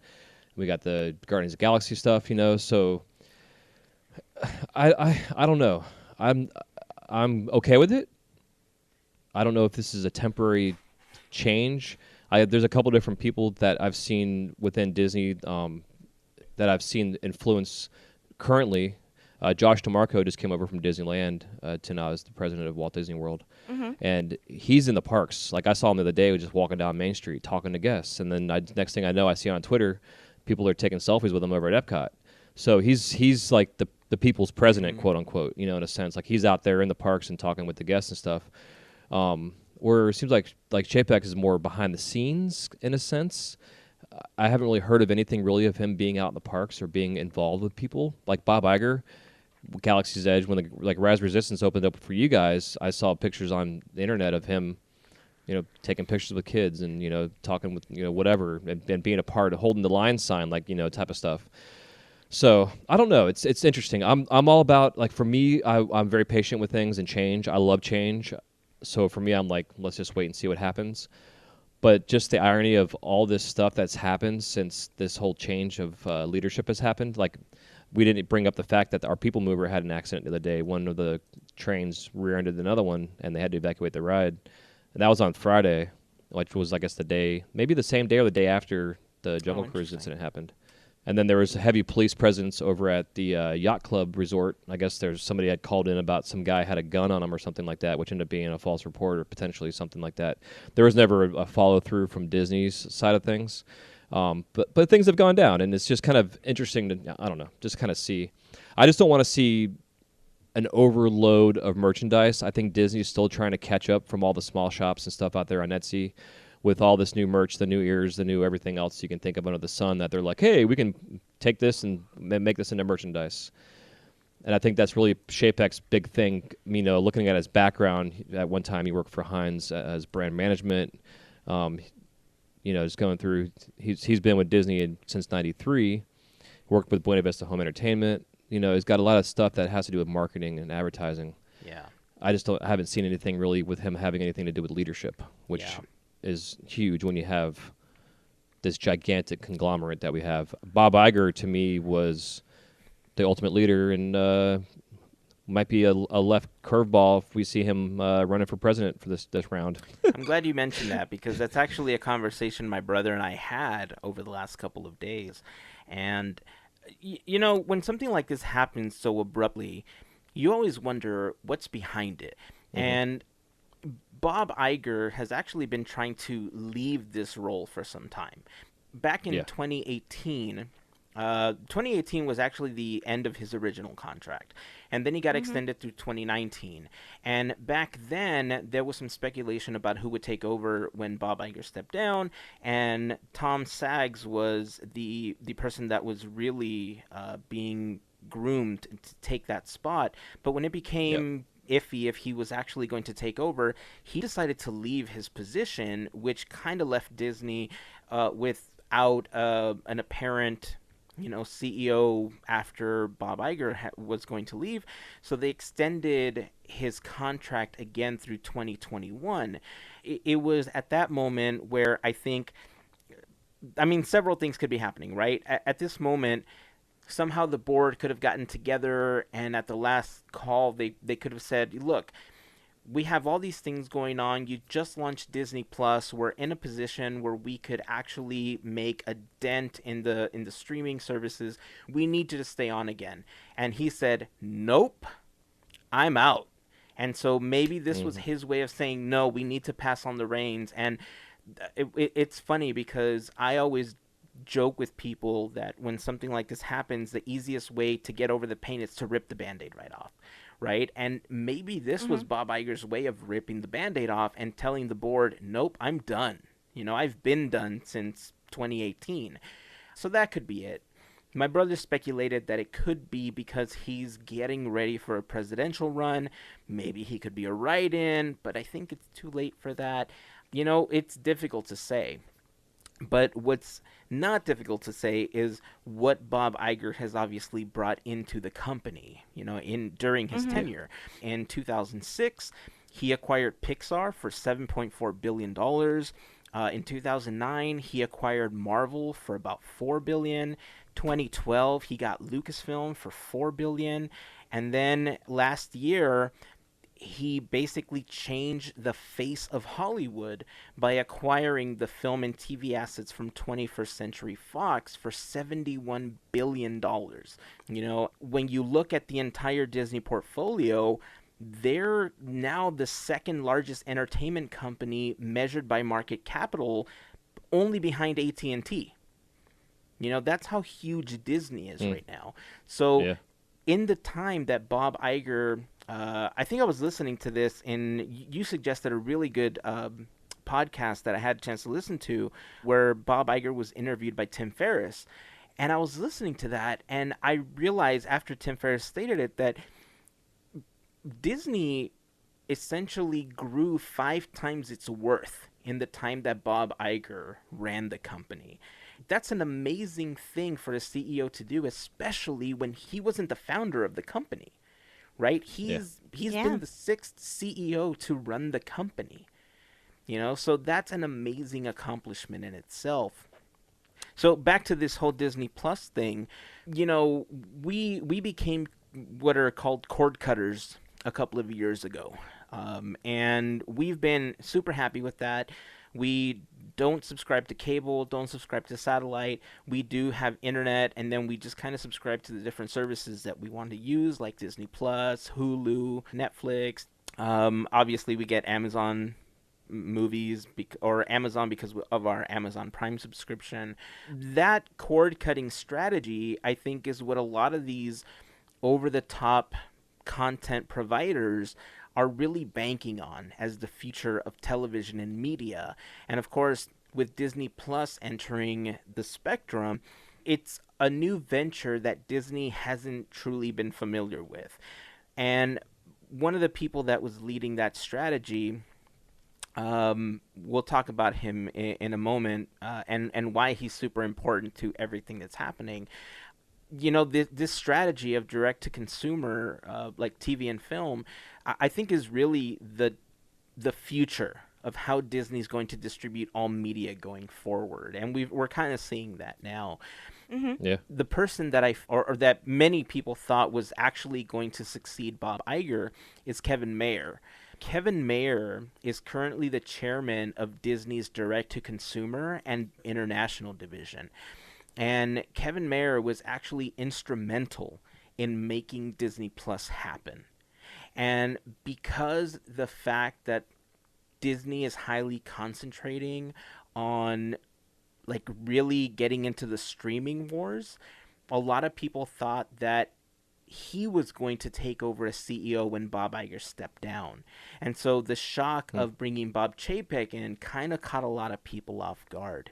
We got the Guardians of the Galaxy stuff, so I don't know. I'm okay with it. I don't know if this is a temporary change. There's a couple different people that I've seen within Disney that I've seen influence currently. Josh DeMarco just came over from Disneyland to now as the president of Walt Disney World. Mm-hmm. And he's in the parks. Like I saw him the other day, just walking down Main Street talking to guests. And then next thing I know, I see on Twitter, people are taking selfies with him over at Epcot. So he's like the people's president, quote unquote, in a sense. Like he's out there in the parks and talking with the guests and stuff. Where it seems like Chapek is more behind the scenes in a sense. I haven't really heard of anything really of him being out in the parks or being involved with people. Like Bob Iger, Galaxy's Edge, when the Raz Resistance opened up for you guys, I saw pictures on the internet of him, taking pictures with kids and talking with whatever and being a part of holding the line sign, like type of stuff. So I don't know. It's interesting. I'm all about, like, for me, I'm very patient with things and change. I love change. So for me, I'm like, let's just wait and see what happens. But just the irony of all this stuff that's happened since this whole change of leadership has happened, like we didn't bring up the fact that our people mover had an accident the other day. One of the trains rear-ended another one, and they had to evacuate the ride. And that was on Friday, which was, I guess, maybe the same day or the day after the Jungle Cruise incident happened. And then there was a heavy police presence over at the Yacht Club Resort. I guess somebody had called in about some guy had a gun on him or something like that, which ended up being a false report or potentially something like that. There was never a follow-through from Disney's side of things. But things have gone down, and it's just kind of interesting to, I don't know, just kind of see. I just don't want to see an overload of merchandise. I think Disney's still trying to catch up from all the small shops and stuff out there on Etsy, with all this new merch, the new ears, the new everything else you can think of under the sun, that they're like, hey, we can take this and make this into merchandise. And I think that's really Chapek's big thing. Looking at his background, at one time he worked for Heinz as brand management. Just going through, he's been with Disney since '93. Worked with Buena Vista Home Entertainment. He's got a lot of stuff that has to do with marketing and advertising. Yeah. I haven't seen anything really with him having anything to do with leadership, which is huge when you have this gigantic conglomerate that we have. Bob Iger, to me, was the ultimate leader, and might be a left curveball if we see him running for president for this round. I'm glad you mentioned that, because that's actually a conversation my brother and I had over the last couple of days. And, when something like this happens so abruptly, you always wonder what's behind it. Mm-hmm. And Bob Iger has actually been trying to leave this role for some time. Back in 2018, 2018 was actually the end of his original contract. And then he got extended through 2019. And back then, there was some speculation about who would take over when Bob Iger stepped down. And Tom Sags was the person that was really being groomed to take that spot. But when it became iffy if he was actually going to take over, he decided to leave his position, which kind of left Disney without an apparent CEO after Bob Iger was going to leave. So they extended his contract again through 2021. It was at that moment where several things could be happening, right? At this moment, somehow the board could have gotten together, and at the last call, they could have said, look, we have all these things going on. You just launched Disney Plus. We're in a position where we could actually make a dent in the streaming services. We need you to stay on again. And he said, nope, I'm out. And so maybe this was his way of saying, no, we need to pass on the reins. And it's funny because I always joke with people that when something like this happens, the easiest way to get over the pain is to rip the Band-Aid right off. Right? And maybe this was Bob Iger's way of ripping the Band-Aid off and telling the board, nope, I'm done. I've been done since 2018. So that could be it. My brother speculated that it could be because he's getting ready for a presidential run. Maybe he could be a write-in, but I think it's too late for that. It's difficult to say. But what's not difficult to say is what Bob Iger has obviously brought into the company, during his tenure. In 2006, he acquired Pixar for $7.4 billion. In 2009, he acquired Marvel for about $4 billion. 2012, he got Lucasfilm for $4 billion. And then last year, he basically changed the face of Hollywood by acquiring the film and TV assets from 21st Century Fox for $71 billion. When you look at the entire Disney portfolio, they're now the second largest entertainment company measured by market capital, only behind AT&T. That's how huge Disney is right now. So in the time that Bob Iger, I think I was listening to this, and you suggested a really good podcast that I had a chance to listen to, where Bob Iger was interviewed by Tim Ferriss. And I was listening to that, and I realized after Tim Ferriss stated it that Disney essentially grew 5 times its worth in the time that Bob Iger ran the company. That's an amazing thing for a CEO to do, especially when he wasn't the founder of the company, right? He's been the 6th CEO to run the company, so that's an amazing accomplishment in itself. So back to this whole Disney Plus thing, we became what are called cord cutters a couple of years ago. And we've been super happy with that. We don't subscribe to cable, don't subscribe to satellite. We do have internet, and then we just kind of subscribe to the different services that we want to use, like Disney Plus, Hulu, Netflix. Obviously, we get Amazon movies or Amazon because of our Amazon Prime subscription. That cord-cutting strategy, I think, is what a lot of these over-the-top content providers are really banking on as the future of television and media. And of course, with Disney Plus entering the spectrum, it's a new venture that Disney hasn't truly been familiar with. And one of the people that was leading that strategy, we'll talk about him in a moment, and why he's super important to everything that's happening. This strategy of direct-to-consumer, like TV and film, I think is really the future of how Disney's going to distribute all media going forward. And we're kind of seeing that now. Mm-hmm. Yeah. The person that or that many people thought was actually going to succeed Bob Iger is Kevin Mayer. Kevin Mayer is currently the chairman of Disney's direct-to-consumer and international division. And Kevin Mayer was actually instrumental in making Disney Plus happen. And because the fact that Disney is highly concentrating on really getting into the streaming wars, a lot of people thought that he was going to take over as CEO when Bob Iger stepped down. And so the shock of bringing Bob Chapek in kind of caught a lot of people off guard.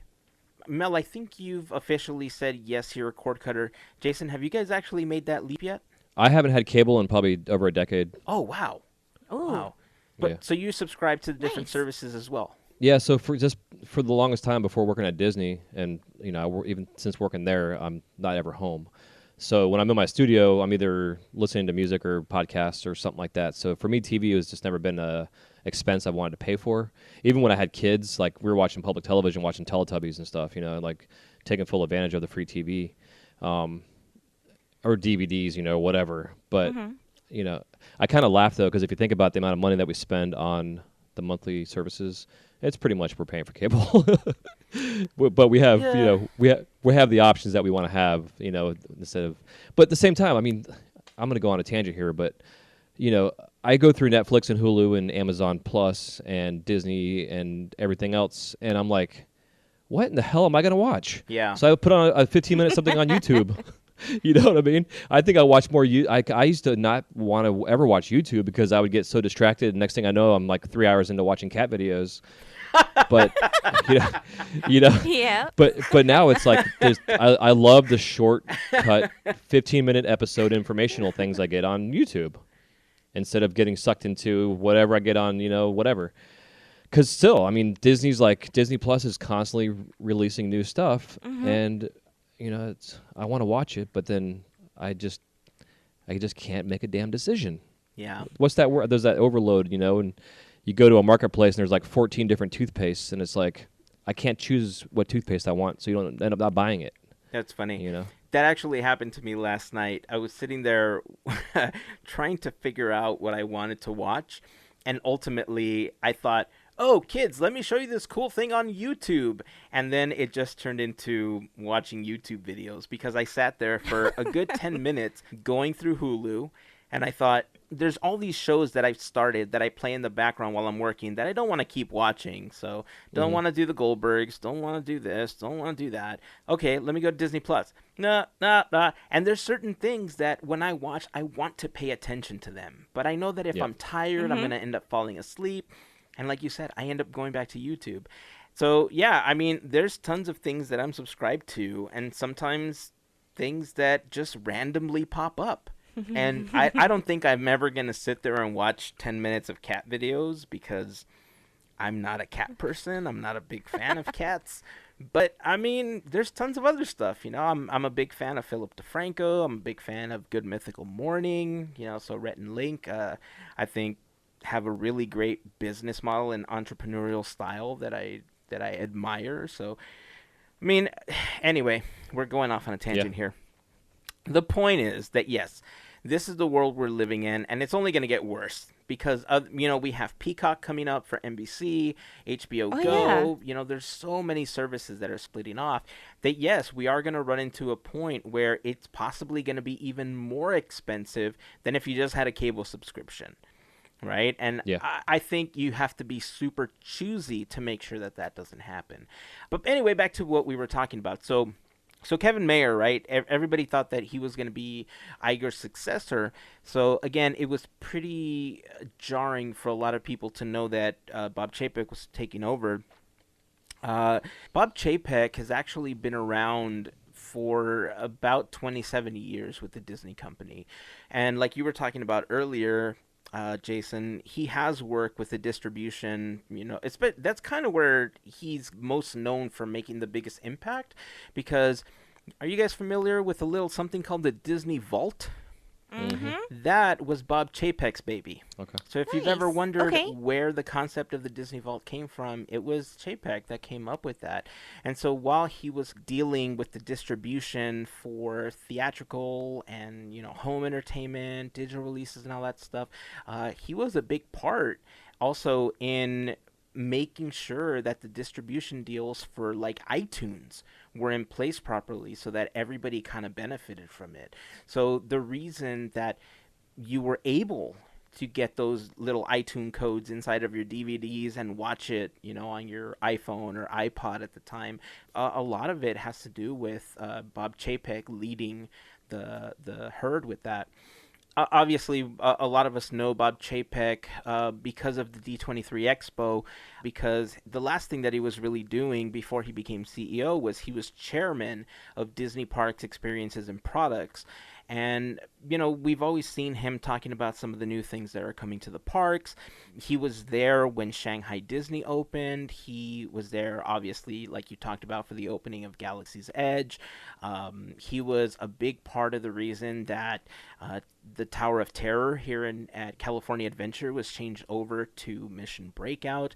Mel, I think you've officially said yes, you're a cord cutter. Jason, have you guys actually made that leap yet? I haven't had cable in probably over a decade. Oh, wow. Oh. Wow. But so you subscribe to the different services as well? Yeah, so for the longest time before working at Disney, and even since working there, I'm not ever home. So when I'm in my studio, I'm either listening to music or podcasts or something like that. So for me, TV has just never been a expense I wanted to pay for. Even when I had kids, like we were watching public television, watching Teletubbies and stuff, like taking full advantage of the free TV, or DVDs, whatever. But, I kind of laugh though, because if you think about the amount of money that we spend on the monthly services, it's pretty much we're paying for cable. But we have, we have the options that we want to have, instead of, but at the same time, I mean, I'm going to go on a tangent here, but, I go through Netflix and Hulu and Amazon Plus and Disney and everything else, and I'm like, what in the hell am I going to watch? Yeah. So I put on a 15-minute something on YouTube. You know what I mean? I think I watch more. I used to not want to ever watch YouTube because I would get so distracted. Next thing I know, I'm like 3 hours into watching cat videos. But Yeah. But now it's like I love the short cut 15-minute episode informational things I get on YouTube instead of getting sucked into whatever I get on whatever. Because still, I mean, Disney Plus is constantly releasing new stuff, and I want to watch it, but then I just can't make a damn decision. Yeah. What's that word? There's that overload, and you go to a marketplace and there's like 14 different toothpastes, and it's like I can't choose what toothpaste I want, so you don't end up not buying it. That's funny. That actually happened to me last night. I was sitting there trying to figure out what I wanted to watch, and ultimately I thought, oh, kids, let me show you this cool thing on YouTube. And then it just turned into watching YouTube videos because I sat there for a good 10 minutes going through Hulu, and I thought, there's all these shows that I've started that I play in the background while I'm working that I don't want to keep watching. So don't want to do the Goldbergs, don't want to do this, don't want to do that. Okay, let me go to Disney Plus. Nah. And there's certain things that when I watch, I want to pay attention to them. But I know that if I'm tired, I'm going to end up falling asleep. And like you said, I end up going back to YouTube. So yeah, I mean, there's tons of things that I'm subscribed to, and sometimes things that just randomly pop up. And I don't think I'm ever going to sit there and watch 10 minutes of cat videos because I'm not a cat person. I'm not a big fan of cats. But, I mean, there's tons of other stuff. I'm a big fan of Philip DeFranco. I'm a big fan of Good Mythical Morning. So Rhett and Link, I think, have a really great business model and entrepreneurial style that I admire. So, I mean, anyway, we're going off on a tangent here. The point is that, yes, this is the world we're living in, and it's only going to get worse because, we have Peacock coming up for NBC, HBO Go. Yeah. There's so many services that are splitting off that, yes, we are going to run into a point where it's possibly going to be even more expensive than if you just had a cable subscription, right? And I think you have to be super choosy to make sure that doesn't happen. But anyway, back to what we were talking about. So Kevin Mayer, right? Everybody thought that he was going to be Iger's successor. So again, it was pretty jarring for a lot of people to know that Bob Chapek was taking over. Bob Chapek has actually been around for about 27 years with the Disney Company. And like you were talking about earlier, Jason, he has worked with the distribution, that's kind of where he's most known for making the biggest impact, because are you guys familiar with a little something called the Disney Vault? That was Bob Chapek's baby. Okay. So if you've ever wondered where the concept of the Disney Vault came from, it was Chapek that came up with that. And so while he was dealing with the distribution for theatrical and, home entertainment, digital releases and all that stuff, he was a big part also in making sure that the distribution deals for like iTunes were in place properly so that everybody kind of benefited from it. So the reason that you were able to get those little iTunes codes inside of your DVDs and watch it, on your iPhone or iPod at the time, a lot of it has to do with Bob Chapek leading the herd with that. Obviously, a lot of us know Bob Chapek because of the D23 Expo, because the last thing that he was really doing before he became CEO was he was chairman of Disney Parks, Experiences, and Products. And, we've always seen him talking about some of the new things that are coming to the parks. He was there when Shanghai Disney opened. He was there, obviously, like you talked about, for the opening of Galaxy's Edge. He was a big part of the reason that the Tower of Terror here at California Adventure was changed over to Mission Breakout.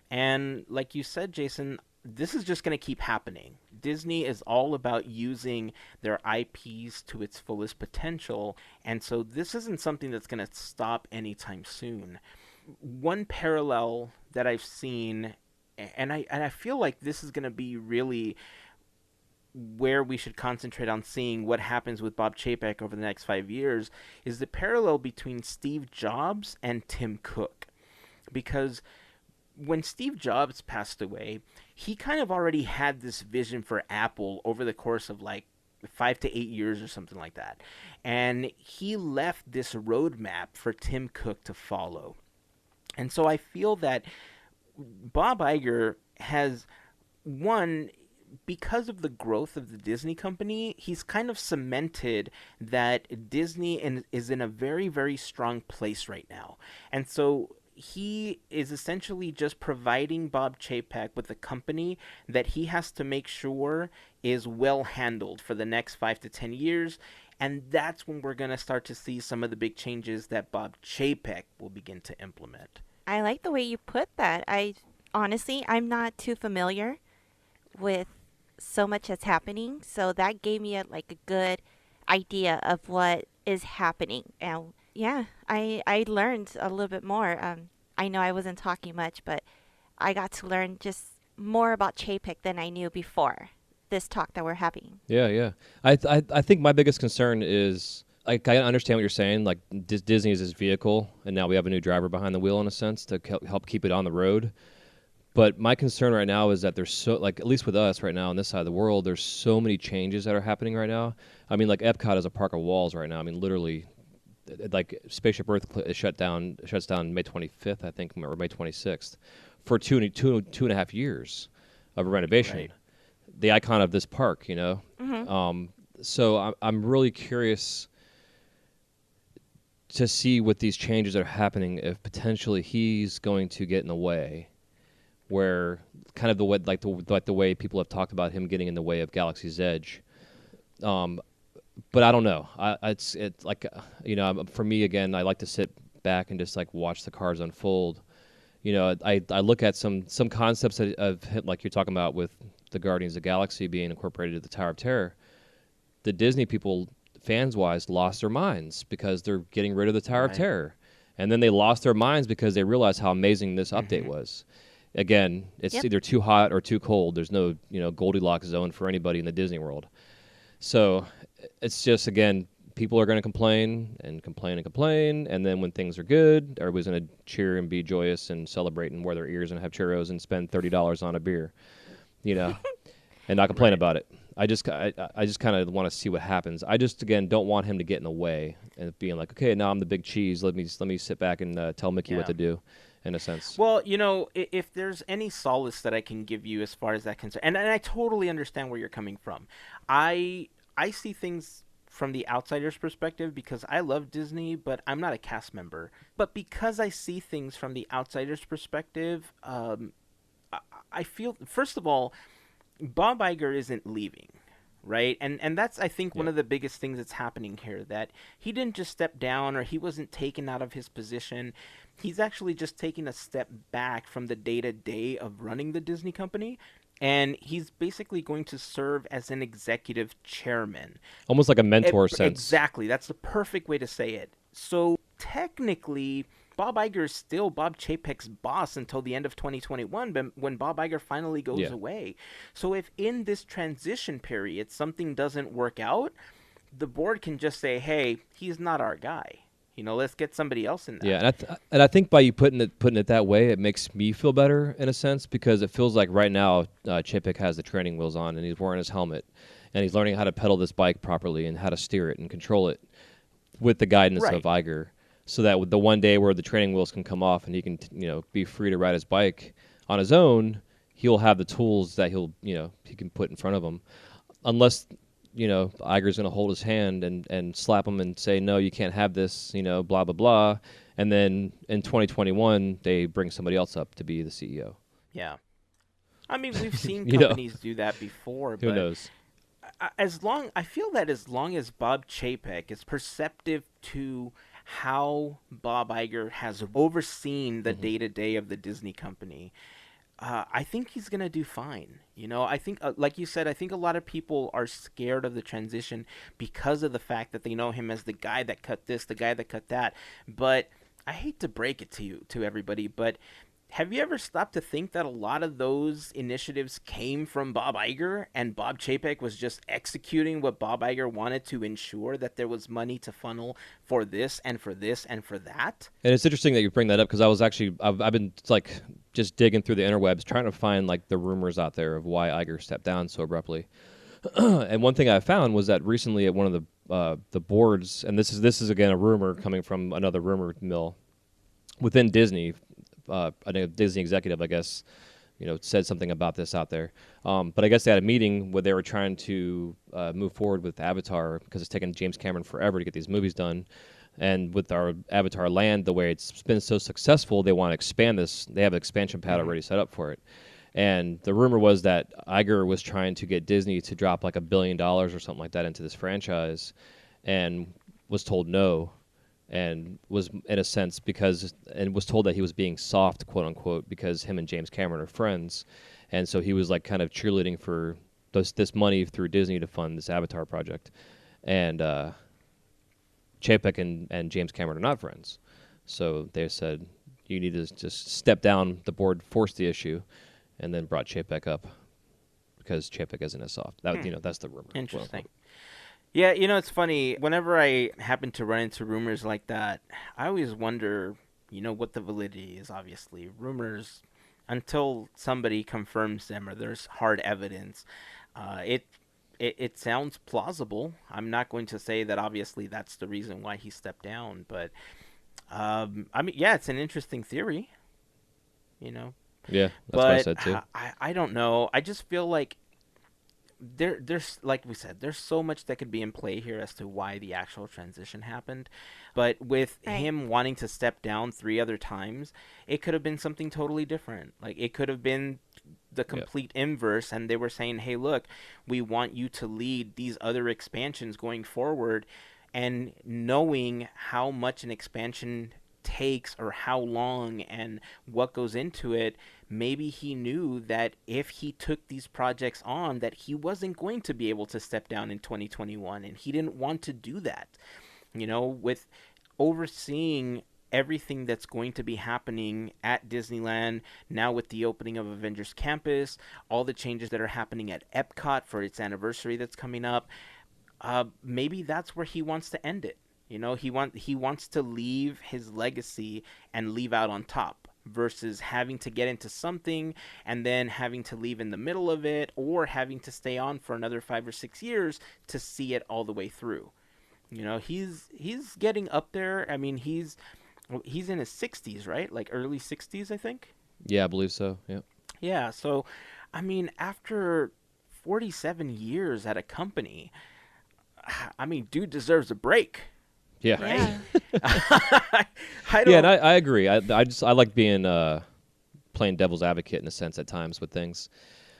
And like you said, Jason, this is just going to keep happening. Disney is all about using their IPs to its fullest potential, and so this isn't something that's going to stop anytime soon. One parallel that I've seen, and I feel like this is going to be really where we should concentrate on seeing what happens with Bob Chapek over the next 5 years, is the parallel between Steve Jobs and Tim Cook. Because when Steve Jobs passed away, he kind of already had this vision for Apple over the course of like 5 to 8 years or something like that. And he left this roadmap for Tim Cook to follow. And so I feel that Bob Iger has, one, because of the growth of the Disney Company, he's kind of cemented that Disney is in a very, very strong place right now. And so he is essentially just providing Bob Chapek with a company that he has to make sure is well handled for the next 5 to 10 years. And that's when we're going to start to see some of the big changes that Bob Chapek will begin to implement. I like the way you put that. Honestly, I'm not too familiar with so much that's happening, so that gave me a good idea of what is happening. And yeah, I learned a little bit more. I know I wasn't talking much, but I got to learn just more about Chapek than I knew before this talk that we're having. Yeah. I think my biggest concern is, like, I understand what you're saying. Like, Disney is his vehicle, and now we have a new driver behind the wheel in a sense to help keep it on the road. But my concern right now is that there's so, like, at least with us right now on this side of the world, there's so many changes that are happening right now. I mean, like, Epcot is a park of walls right now. I mean, literally, like, Spaceship Earth shuts down May 25th, I think, or May 26th, for two and a half years of renovation. Right. The icon of this park, you know. Mm-hmm. So I'm really curious to see what these changes are happening, if potentially he's going to get in the way, where kind of the way, like the way people have talked about him getting in the way of Galaxy's Edge. But I don't know. It's like, you know, for me, again, I like to sit back and just like watch the cards unfold. You know, I look at some concepts of like you're talking about with the Guardians of the Galaxy being incorporated at the Tower of Terror. The Disney people, fans-wise, lost their minds because they're getting rid of the Tower of Terror. And then they lost their minds because they realized how amazing this update was. Again, it's either too hot or too cold. There's no, you know, Goldilocks zone for anybody in the Disney world. So it's just, again, people are going to complain, and then when things are good, everybody's going to cheer and be joyous and celebrate and wear their ears and have churros and spend $30 on a beer, you know, and not complain about it. I just kind of want to see what happens. I just, again, don't want him to get in the way and being like, okay, now I'm the big cheese. Let me sit back and tell Mickey what to do, in a sense. Well, you know, if there's any solace that I can give you as far as that concern, and I totally understand where you're coming from. I see things from the outsider's perspective because I love Disney, but I'm not a cast member. But because I see things from the outsider's perspective, I feel, first of all, Bob Iger isn't leaving, right? And that's, I think, one of the biggest things that's happening here, that he didn't just step down or he wasn't taken out of his position. He's actually just taking a step back from the day-to-day of running the Disney company, and he's basically going to serve as an executive chairman. Almost like a mentor sense. Exactly. That's the perfect way to say it. So technically, Bob Iger is still Bob Chapek's boss until the end of 2021, but when Bob Iger finally goes away. So if in this transition period something doesn't work out, the board can just say, hey, he's not our guy. You know, let's get somebody else in there. Yeah, and I think by you putting it that way, it makes me feel better in a sense, because it feels like right now Chapek has the training wheels on and he's wearing his helmet and he's learning how to pedal this bike properly and how to steer it and control it with the guidance of Iger, so that with the one day where the training wheels can come off and he can, you know, be free to ride his bike on his own, he'll have the tools that he can put in front of him, unless, you know, Iger's going to hold his hand and slap him and say, no, you can't have this, you know, blah, blah, blah. And then in 2021, they bring somebody else up to be the CEO. Yeah. I mean, we've seen companies do that before. Who knows? I feel that as long as Bob Chapek is perceptive to how Bob Iger has overseen the day-to-day of the Disney company, I think he's going to do fine. You know, I think, like you said, I think a lot of people are scared of the transition because of the fact that they know him as the guy that cut this, the guy that cut that. But I hate to break it to everybody, but have you ever stopped to think that a lot of those initiatives came from Bob Iger, and Bob Chapek was just executing what Bob Iger wanted to ensure that there was money to funnel for this and for this and for that? And it's interesting that you bring that up, because I've been like just digging through the interwebs trying to find like the rumors out there of why Iger stepped down so abruptly. And one thing I found was that recently at one of the boards, and this is again a rumor coming from another rumor mill within Disney. A Disney executive, I guess, you know, said something about this out there. But I guess they had a meeting where they were trying to move forward with Avatar, because it's taken James Cameron forever to get these movies done. And with our Avatar Land, the way it's been so successful, they want to expand this. They have an expansion pad already set up for it. And the rumor was that Iger was trying to get Disney to drop like $1 billion or something like that into this franchise, and was told no, and was in a sense was told that he was being soft, quote unquote, because him and James Cameron are friends, and so he was like kind of cheerleading for this money through Disney to fund this Avatar project, and Chapek and James Cameron are not friends, so they said you need to just step down. The board forced the issue, and then brought Chapek up because Chapek isn't as soft. That that's the rumor. Interesting. Yeah, it's funny. Whenever I happen to run into rumors like that, I always wonder, what the validity is. Obviously, rumors, until somebody confirms them or there's hard evidence, it sounds plausible. I'm not going to say that obviously that's the reason why he stepped down, but I mean, yeah, it's an interesting theory. Yeah, that's what I said too. I don't know. I just feel like there's like we said, there's so much that could be in play here as to why the actual transition happened. But with him wanting to step down 3 other times, it could have been something totally different. Like it could have been the complete inverse, and they were saying, hey, look, we want you to lead these other expansions going forward, and knowing how much an expansion takes or how long and what goes into it, maybe he knew that if he took these projects on, that he wasn't going to be able to step down in 2021, and he didn't want to do that. With overseeing everything that's going to be happening at Disneyland, now with the opening of Avengers Campus, all the changes that are happening at Epcot for its anniversary that's coming up, maybe that's where he wants to end it. He wants to leave his legacy and leave out on top, versus having to get into something and then having to leave in the middle of it, or having to stay on for another 5 or 6 years to see it all the way through. He's getting up there. I mean, he's in his 60s, right? Like early 60s, I think. Yeah, I believe so. Yeah. Yeah. So, I mean, after 47 years at a company, I mean, dude deserves a break. Yeah. Right? And I agree. I like being playing devil's advocate in a sense at times with things,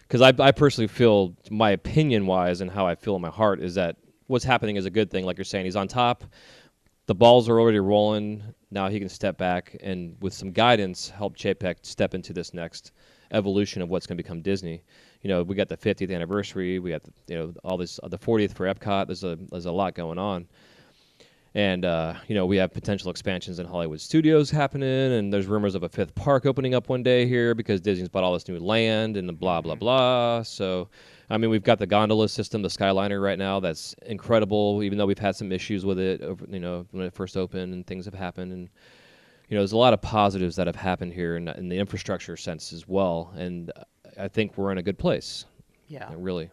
because I personally feel, my opinion wise and how I feel in my heart, is that what's happening is a good thing. Like you're saying, he's on top. The balls are already rolling. Now he can step back and with some guidance help Chapek step into this next evolution of what's going to become Disney. We got the 50th anniversary. We got all this, the 40th for Epcot. There's a lot going on. And, we have potential expansions in Hollywood studios happening, and there's rumors of a 5th park opening up one day here because Disney's bought all this new land and blah, blah, blah. So, I mean, we've got the gondola system, the Skyliner right now, that's incredible, even though we've had some issues with it, when it first opened and things have happened. And, there's a lot of positives that have happened here in the infrastructure sense as well. And I think we're in a good place. Yeah. Really.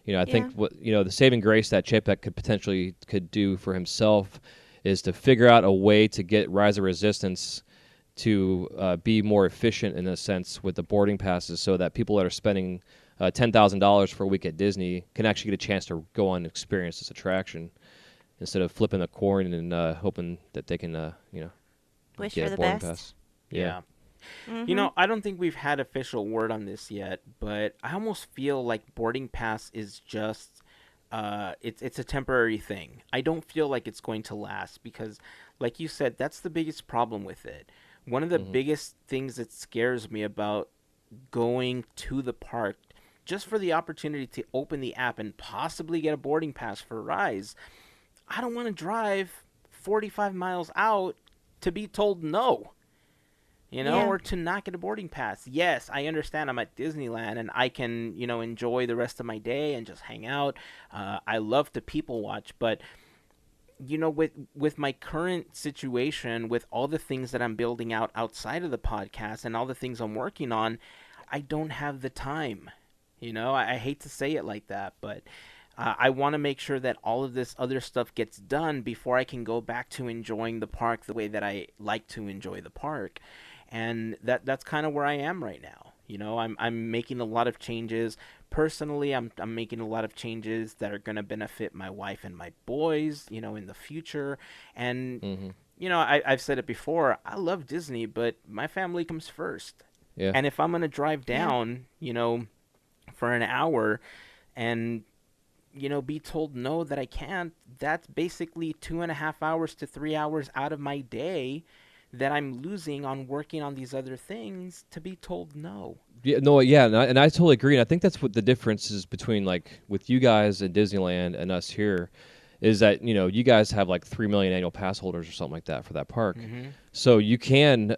I think what the saving grace that Chapek could do for himself is to figure out a way to get Rise of Resistance to be more efficient in a sense with the boarding passes, so that people that are spending $10,000 for a week at Disney can actually get a chance to go on and experience this attraction, instead of flipping a coin and hoping that they can wish get for a the boarding best. pass. Yeah. Mm-hmm. I don't think we've had official word on this yet, but I almost feel like boarding pass is just it's a temporary thing. I don't feel like it's going to last because, like you said, that's the biggest problem with it. One of the biggest things that scares me about going to the park, just for the opportunity to open the app and possibly get a boarding pass for Rise, I don't want to drive 45 miles out to be told no. Or to not get a boarding pass. Yes, I understand I'm at Disneyland and I can, enjoy the rest of my day and just hang out. I love to people watch, but, with my current situation, with all the things that I'm building out outside of the podcast and all the things I'm working on, I don't have the time. I hate to say it like that, but I want to make sure that all of this other stuff gets done before I can go back to enjoying the park the way that I like to enjoy the park. And that's kind of where I am right now. You know, I'm making a lot of changes. Personally, I'm making a lot of changes that are going to benefit my wife and my boys, you know, in the future. And, Mm-hmm. you know, I've said it before, I love Disney, but my family comes first. Yeah. And if I'm going to drive Yeah. down, you know, for an hour and, you know, be told no that I can't, that's basically 2.5 hours to 3 hours out of my day that I'm losing on working on these other things to be told no. Yeah, no, yeah, and I totally agree. And I think that's what the difference is between like with you guys at Disneyland and us here, is that you know you guys have like 3 million annual pass holders or something like that for that park, Mm-hmm. so you can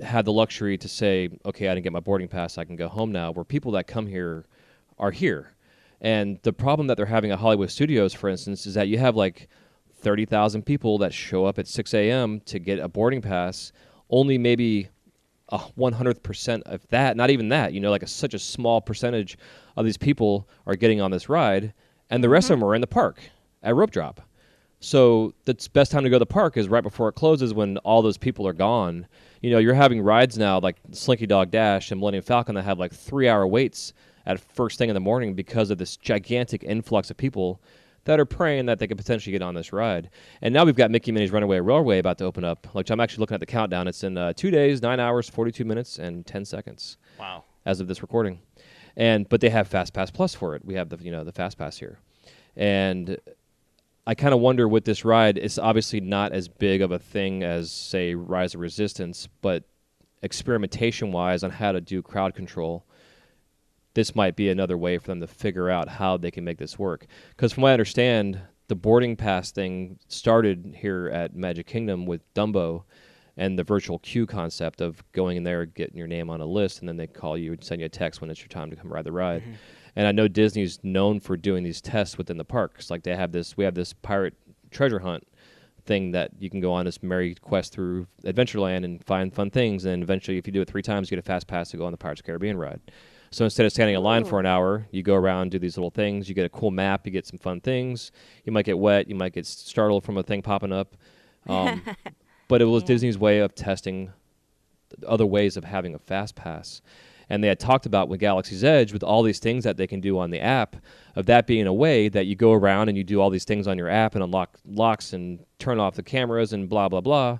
have the luxury to say, okay, I didn't get my boarding pass, I can go home now. Where people that come here are here, and the problem that they're having at Hollywood Studios, for instance, is that you have like 30,000 people that show up at 6 a.m. to get a boarding pass. Only maybe a 100% of that, not even that, you know, like such a small percentage of these people are getting on this ride, and the rest of them are in the park at rope drop. So the best time to go to the park is right before it closes when all those people are gone. You know, you're having rides now like Slinky Dog Dash and Millennium Falcon that have like 3-hour waits at first thing in the morning because of this gigantic influx of people that are praying that they could potentially get on this ride. And now we've got Mickey Minnie's Runaway Railway about to open up. Like I'm actually looking at the countdown. It's in 2 days, 9 hours, 42 minutes, and 10 seconds. Wow. As of this recording. But they have Fast Pass Plus for it. We have the Fast Pass here. And I kind of wonder with this ride, it's obviously not as big of a thing as, say, Rise of Resistance, but experimentation-wise on how to do crowd control, this might be another way for them to figure out how they can make this work. Because from what I understand, the boarding pass thing started here at Magic Kingdom with Dumbo and the virtual queue concept of going in there, getting your name on a list, and then they call you and send you a text when it's your time to come ride the ride. Mm-hmm. And I know Disney's known for doing these tests within the parks. Like we have this pirate treasure hunt thing that you can go on this merry quest through Adventureland and find fun things, and eventually if you do it 3 times, you get a fast pass to go on the Pirates of the Caribbean ride. So instead of standing in line for an hour, you go around, do these little things. You get a cool map. You get some fun things. You might get wet. You might get startled from a thing popping up. But it was Disney's way of testing other ways of having a fast pass. And they had talked about with Galaxy's Edge, with all these things that they can do on the app, of that being a way that you go around and you do all these things on your app and unlock locks and turn off the cameras and blah, blah, blah.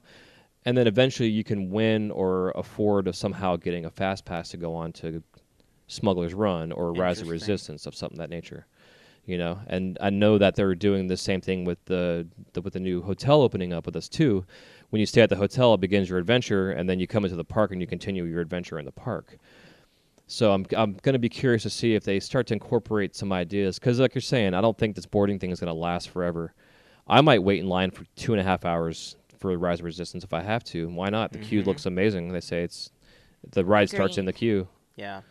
And then eventually you can win or afford of somehow getting a fast pass to go on to Smuggler's Run or Rise of Resistance of something of that nature, you know. And I know that they're doing the same thing with the new hotel opening up with us too. When you stay at the hotel, it begins your adventure, and then you come into the park and you continue your adventure in the park. So I'm going to be curious to see if they start to incorporate some ideas, because like you're saying, I don't think this boarding thing is going to last forever. I might wait in line for 2.5 hours for Rise of Resistance if I have to. Why not? The queue looks amazing. They say the ride starts in the queue. Yeah.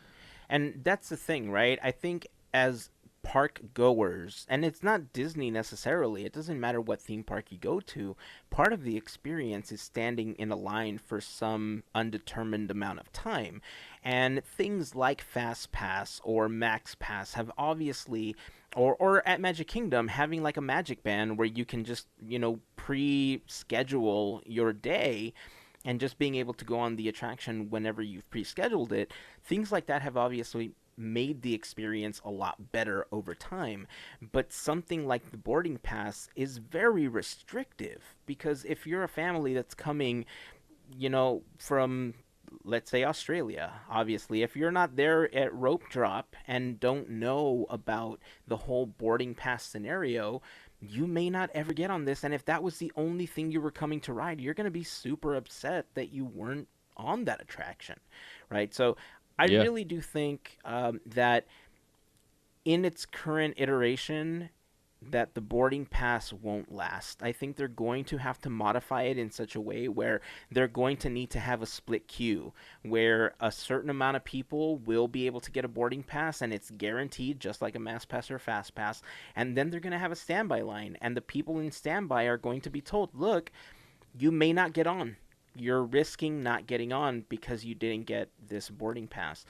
And that's the thing, right? I think as park goers, and it's not Disney necessarily, it doesn't matter what theme park you go to, part of the experience is standing in a line for some undetermined amount of time. And things like Fast Pass or Max Pass have obviously, or at Magic Kingdom, having like a Magic Band where you can just, you know, pre-schedule your day and just being able to go on the attraction whenever you've pre-scheduled it, things like that have obviously made the experience a lot better over time. But something like the boarding pass is very restrictive, because if you're a family that's coming, you know, from, let's say, Australia, obviously, if you're not there at rope drop and don't know about the whole boarding pass scenario, you may not ever get on this. And if that was the only thing you were coming to ride, you're going to be super upset that you weren't on that attraction, right? So I really do think that in its current iteration, that the boarding pass won't last. I think they're going to have to modify it in such a way where they're going to need to have a split queue, where a certain amount of people will be able to get a boarding pass, and it's guaranteed, just like a Mass Pass or Fast Pass. And then they're going to have a standby line, and the people in standby are going to be told, look, you may not get on. You're risking not getting on because you didn't get this boarding pass.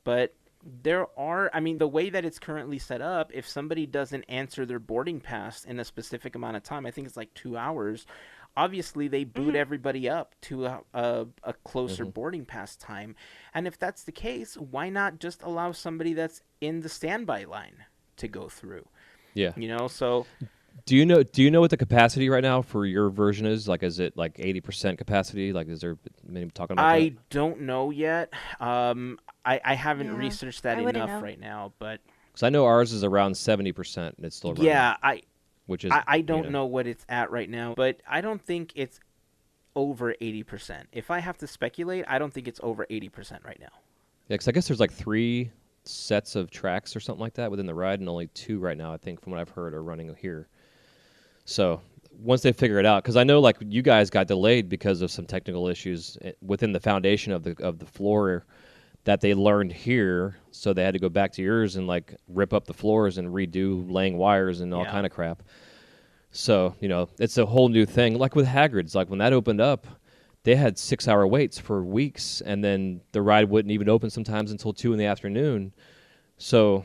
But there are, I mean, the way that it's currently set up, if somebody doesn't answer their boarding pass in a specific amount of time, I think it's like 2 hours, obviously they boot everybody up to a closer boarding pass time. And if that's the case, why not just allow somebody that's in the standby line to go through? Yeah. So Do you know what the capacity right now for your version is? Like, is it like 80% capacity? Like, is there many talking about that? I don't know yet. I haven't researched that enough right now, but because I know ours is around 70% and it's still running. Yeah, I don't know what it's at right now, but I don't think it's over 80%. If I have to speculate, I don't think it's over 80% right now. Yeah, because I guess there's like 3 sets of tracks or something like that within the ride, and only 2 right now, I think, from what I've heard, are running here. So once they figure it out, because I know like you guys got delayed because of some technical issues within the foundation of the floor that they learned here, so they had to go back to yours and like rip up the floors and redo laying wires and all kind of crap. So it's a whole new thing. Like with Hagrid's, like when that opened up, they had 6-hour waits for weeks, and then the ride wouldn't even open sometimes until 2 in the afternoon. So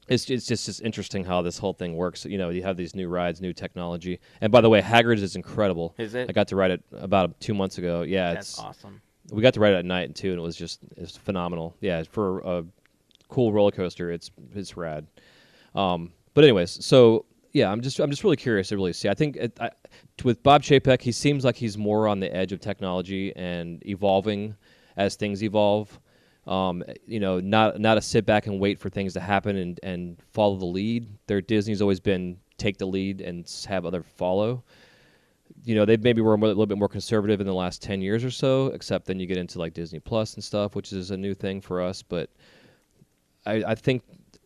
it's just interesting how this whole thing works. You have these new rides, new technology. And by the way, Hagrid's is incredible. Is it? I got to ride it about 2 months ago. Yeah, that's awesome. We got to ride it at night too, and it's phenomenal. Yeah, for a cool roller coaster, it's rad. But anyways, so yeah, I'm just really curious to really see. I think with Bob Chapek, he seems like he's more on the edge of technology and evolving as things evolve. Not a sit back and wait for things to happen and follow the lead. Disney's always been take the lead and have other follow. They maybe were a little bit more conservative in the last 10 years or so, except then you get into like Disney Plus and stuff, which is a new thing for us. But I think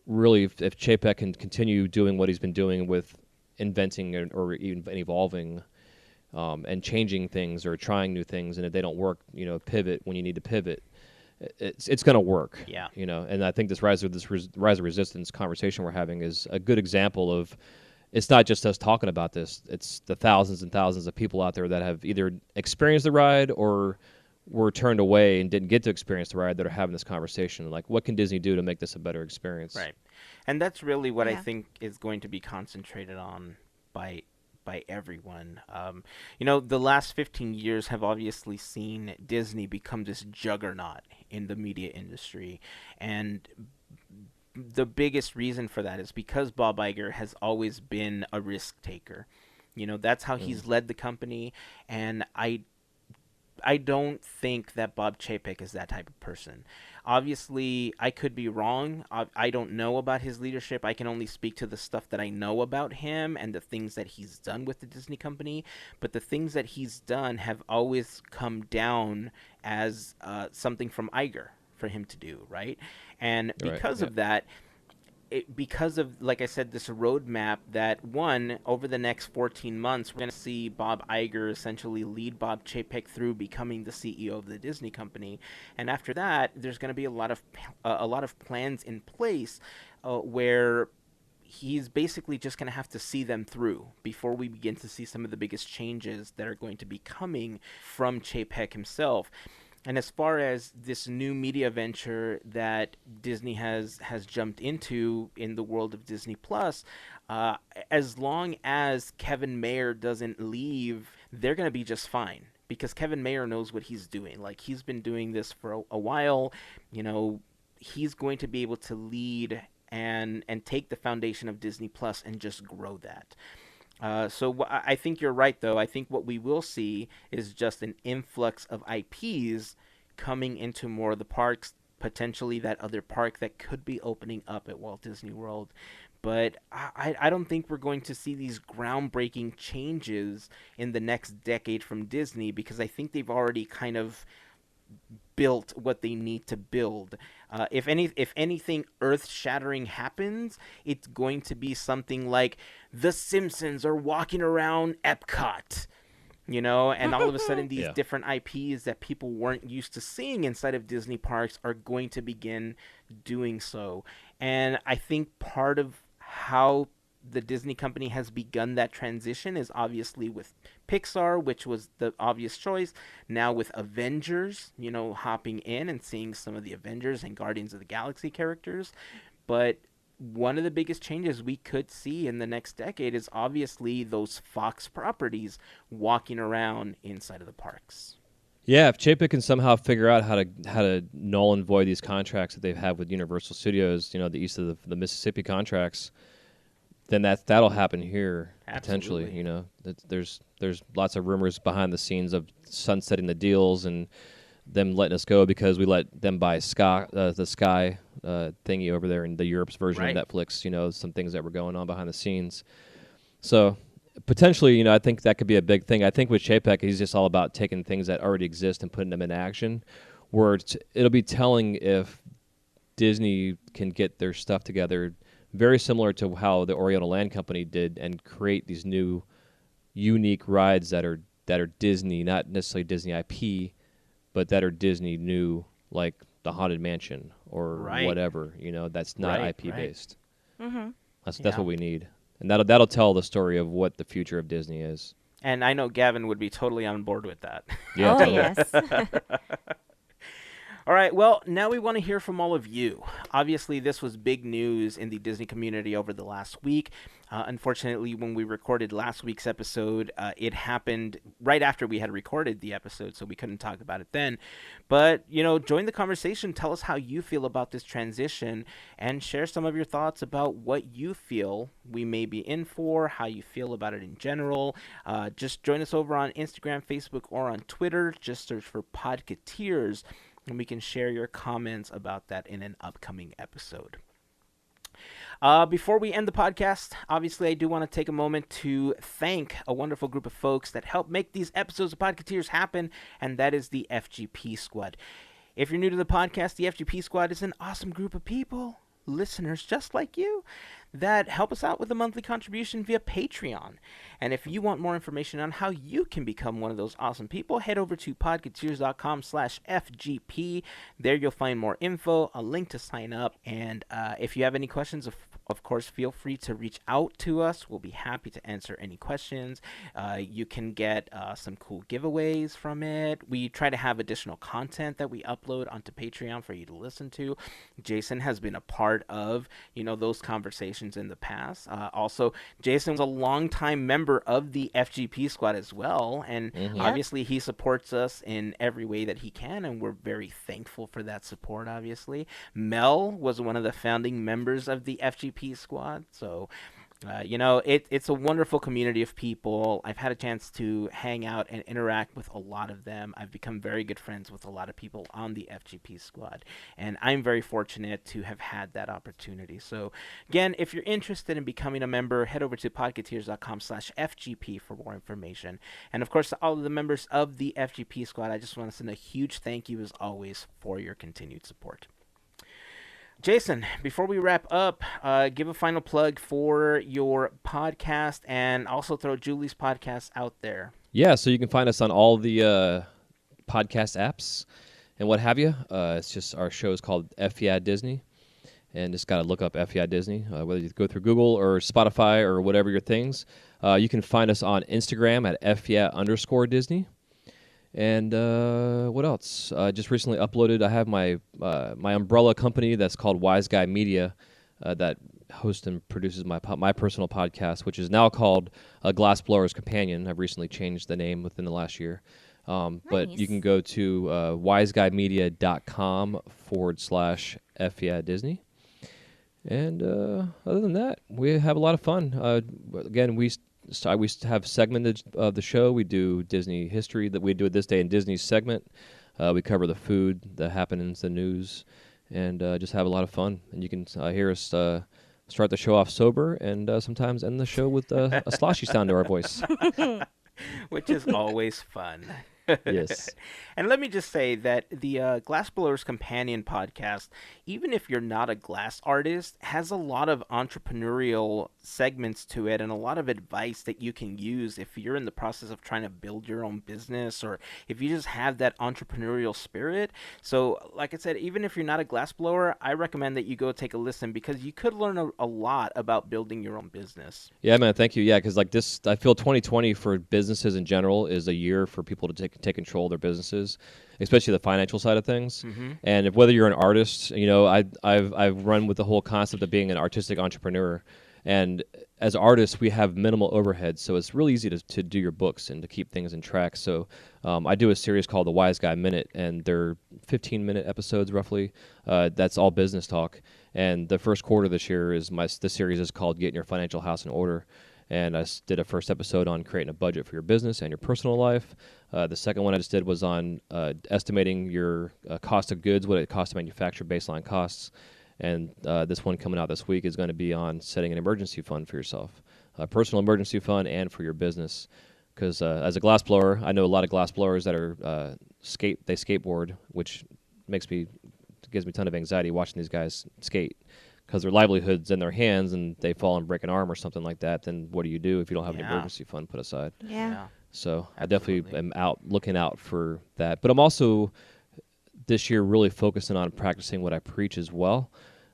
really if Chapek can continue doing what he's been doing with inventing or even evolving and changing things or trying new things, and if they don't work, pivot when you need to pivot. It's going to work. Yeah. And I think this rise of resistance conversation we're having is a good example of. It's not just us talking about this. It's the thousands and thousands of people out there that have either experienced the ride or were turned away and didn't get to experience the ride that are having this conversation. Like, what can Disney do to make this a better experience? Right. And that's really what I think is going to be concentrated on by everyone. The last 15 years have obviously seen Disney become this juggernaut in the media industry. And the biggest reason for that is because Bob Iger has always been a risk taker. That's how he's led the company, and I don't think that Bob Chapek is that type of person. Obviously, I could be wrong. I don't know about his leadership. I can only speak to the stuff that I know about him and the things that he's done with the Disney Company. But the things that he's done have always come down as something from Iger for him to do, right? And because of that, because of, like I said, this roadmap that, over the next 14 months, we're going to see Bob Iger essentially lead Bob Chapek through becoming the CEO of the Disney Company. And after that, there's going to be a lot of plans in place where he's basically just going to have to see them through before we begin to see some of the biggest changes that are going to be coming from Chapek himself. And as far as this new media venture that Disney has jumped into in the world of Disney Plus, as long as Kevin Mayer doesn't leave, they're going to be just fine. Because Kevin Mayer knows what he's doing. Like, he's been doing this for a while. He's going to be able to lead and take the foundation of Disney Plus and just grow that. So I think you're right, though. I think what we will see is just an influx of IPs coming into more of the parks, potentially that other park that could be opening up at Walt Disney World. But I don't think we're going to see these groundbreaking changes in the next decade from Disney, because I think they've already kind of built what they need to build. If anything earth-shattering happens, it's going to be something like The Simpsons are walking around Epcot, and all of a sudden these different IPs that people weren't used to seeing inside of Disney parks are going to begin doing so. And I think part of how the Disney Company has begun that transition is obviously with Pixar, which was the obvious choice. Now with Avengers, hopping in and seeing some of the Avengers and Guardians of the Galaxy characters. But one of the biggest changes we could see in the next decade is obviously those Fox properties walking around inside of the parks. Yeah, if Chapek can somehow figure out how to null and void these contracts that they've had with Universal Studios, the east of the Mississippi contracts, then that'll happen here. Absolutely. Potentially. There's lots of rumors behind the scenes of sunsetting the deals and them letting us go because we let them buy the Sky thingy over there in the Europe's version of Netflix. Some things that were going on behind the scenes. So potentially, I think that could be a big thing. I think with Chapek, he's just all about taking things that already exist and putting them in action. Where it'll be telling if Disney can get their stuff together, very similar to how the Oriental Land Company did, and create these new, unique rides that are Disney, not necessarily Disney IP, but that are Disney new, like the Haunted Mansion or whatever. That's not IP based. Mm-hmm. That's what we need. And that'll tell the story of what the future of Disney is. And I know Gavin would be totally on board with that. Yeah, totally. Yes. All right, well, now we want to hear from all of you. Obviously, this was big news in the Disney community over the last week. Unfortunately, when we recorded last week's episode, it happened right after we had recorded the episode, so we couldn't talk about it then. But, join the conversation. Tell us how you feel about this transition, and share some of your thoughts about what you feel we may be in for, how you feel about it in general. Just join us over on Instagram, Facebook, or on Twitter. Just search for Podketeers, and we can share your comments about that in an upcoming episode. Before we end the podcast, obviously I do want to take a moment to thank a wonderful group of folks that help make these episodes of Podketeers happen, and that is the FGP Squad. If you're new to the podcast, the FGP Squad is an awesome group of people, listeners just like you, that help us out with a monthly contribution via Patreon. And if you want more information on how you can become one of those awesome people, head over to podketeers.com/FGP. There you'll find more info, a link to sign up, and if you have any questions, of course, feel free to reach out to us. We'll be happy to answer any questions. You can get some cool giveaways from it. We try to have additional content that we upload onto Patreon for you to listen to. Jason has been a part of, those conversations in the past. Also, Jason was a longtime member of the FGP Squad as well, and obviously he supports us in every way that he can, and we're very thankful for that support, obviously. Mel was one of the founding members of the FGP Squad, so it's a wonderful community of people. I've had a chance to hang out and interact with a lot of them. I've become very good friends with a lot of people on the FGP Squad, and I'm very fortunate to have had that opportunity. So again, if you're interested in becoming a member, head over to podketeers.com/FGP for more information. And of course, to all of the members of the FGP Squad, I just want to send a huge thank you as always for your continued support. Jason, before we wrap up, give a final plug for your podcast, and also throw Julie's podcast out there. Yeah, so you can find us on all the podcast apps and what have you. It's just our show is called FGP Disney, and just got to look up FGP Disney, whether you go through Google or Spotify or whatever your things. You can find us on Instagram at FGP_Disney. And what else? Just recently uploaded. I have my umbrella company that's called Wise Guy Media that hosts and produces my personal podcast, which is now called Glassblower's Companion. I've recently changed the name within the last year. But you can go to wiseguymedia.com/FGP Disney. And other than that, we have a lot of fun. Again, we have segmented the show. We do Disney history that we do at This Day in Disney segment. We cover the food, the happenings, the news, and just have a lot of fun. And you can hear us start the show off sober and sometimes end the show with a sloshy sound to our voice. Which is always fun. Yes. And let me just say that the Glassblower's Companion podcast, even if you're not a glass artist, has a lot of entrepreneurial segments to it and a lot of advice that you can use if you're in the process of trying to build your own business, or if you just have that entrepreneurial spirit. So, like I said, even if you're not a glassblower, I recommend that you go take a listen, because you could learn a lot about building your own business. Yeah, man, thank you. Yeah, because like this, I feel 2020 for businesses in general is a year for people to take control of their businesses, especially the financial side of things. Mm-hmm. And whether you're an artist, I've run with the whole concept of being an artistic entrepreneur. And as artists, we have minimal overhead, so it's really easy to do your books and to keep things in track. So I do a series called The Wise Guy Minute, and they're 15-minute episodes roughly. That's all business talk. And the first quarter this year the series is called Getting Your Financial House in Order. And I did a first episode on creating a budget for your business and your personal life. The second one I just did was on estimating your cost of goods, what it costs to manufacture, baseline costs. And this one coming out this week is going to be on setting an emergency fund for yourself, a personal emergency fund and for your business. Because as a glassblower, I know a lot of glassblowers that are they skateboard, which gives me a ton of anxiety watching these guys skate, because their livelihood's in their hands and they fall and break an arm or something like that. Then what do you do if you don't have an emergency fund put aside? Yeah. So I definitely am looking out for that. But I'm also this year really focusing on practicing what I preach as well,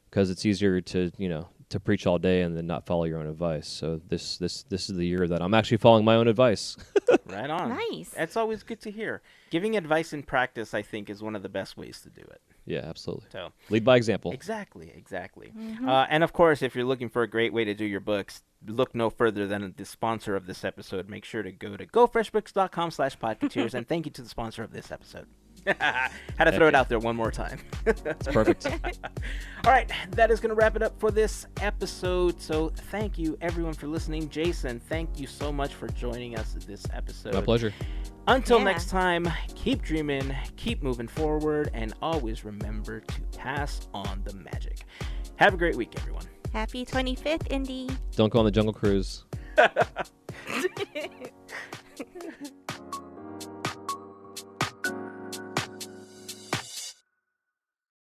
because it's easier to preach all day and then not follow your own advice. So this is the year that I'm actually following my own advice. Right on. Nice. That's always good to hear. Giving advice in practice, I think, is one of the best ways to do it. Yeah, absolutely. So lead by example. Exactly. Mm-hmm. And of course, if you're looking for a great way to do your books, look no further than the sponsor of this episode. Make sure to go to gofreshbooks.com/podketeers, and thank you to the sponsor of this episode. Had to throw it out there one more time. It's perfect. All right, that is going to wrap it up for this episode. So thank you, everyone, for listening. Jason, thank you so much for joining us this episode. My pleasure. Until next time, keep dreaming, keep moving forward, and always remember to pass on the magic. Have a great week, everyone. Happy 25th, Indy. Don't go on the Jungle Cruise.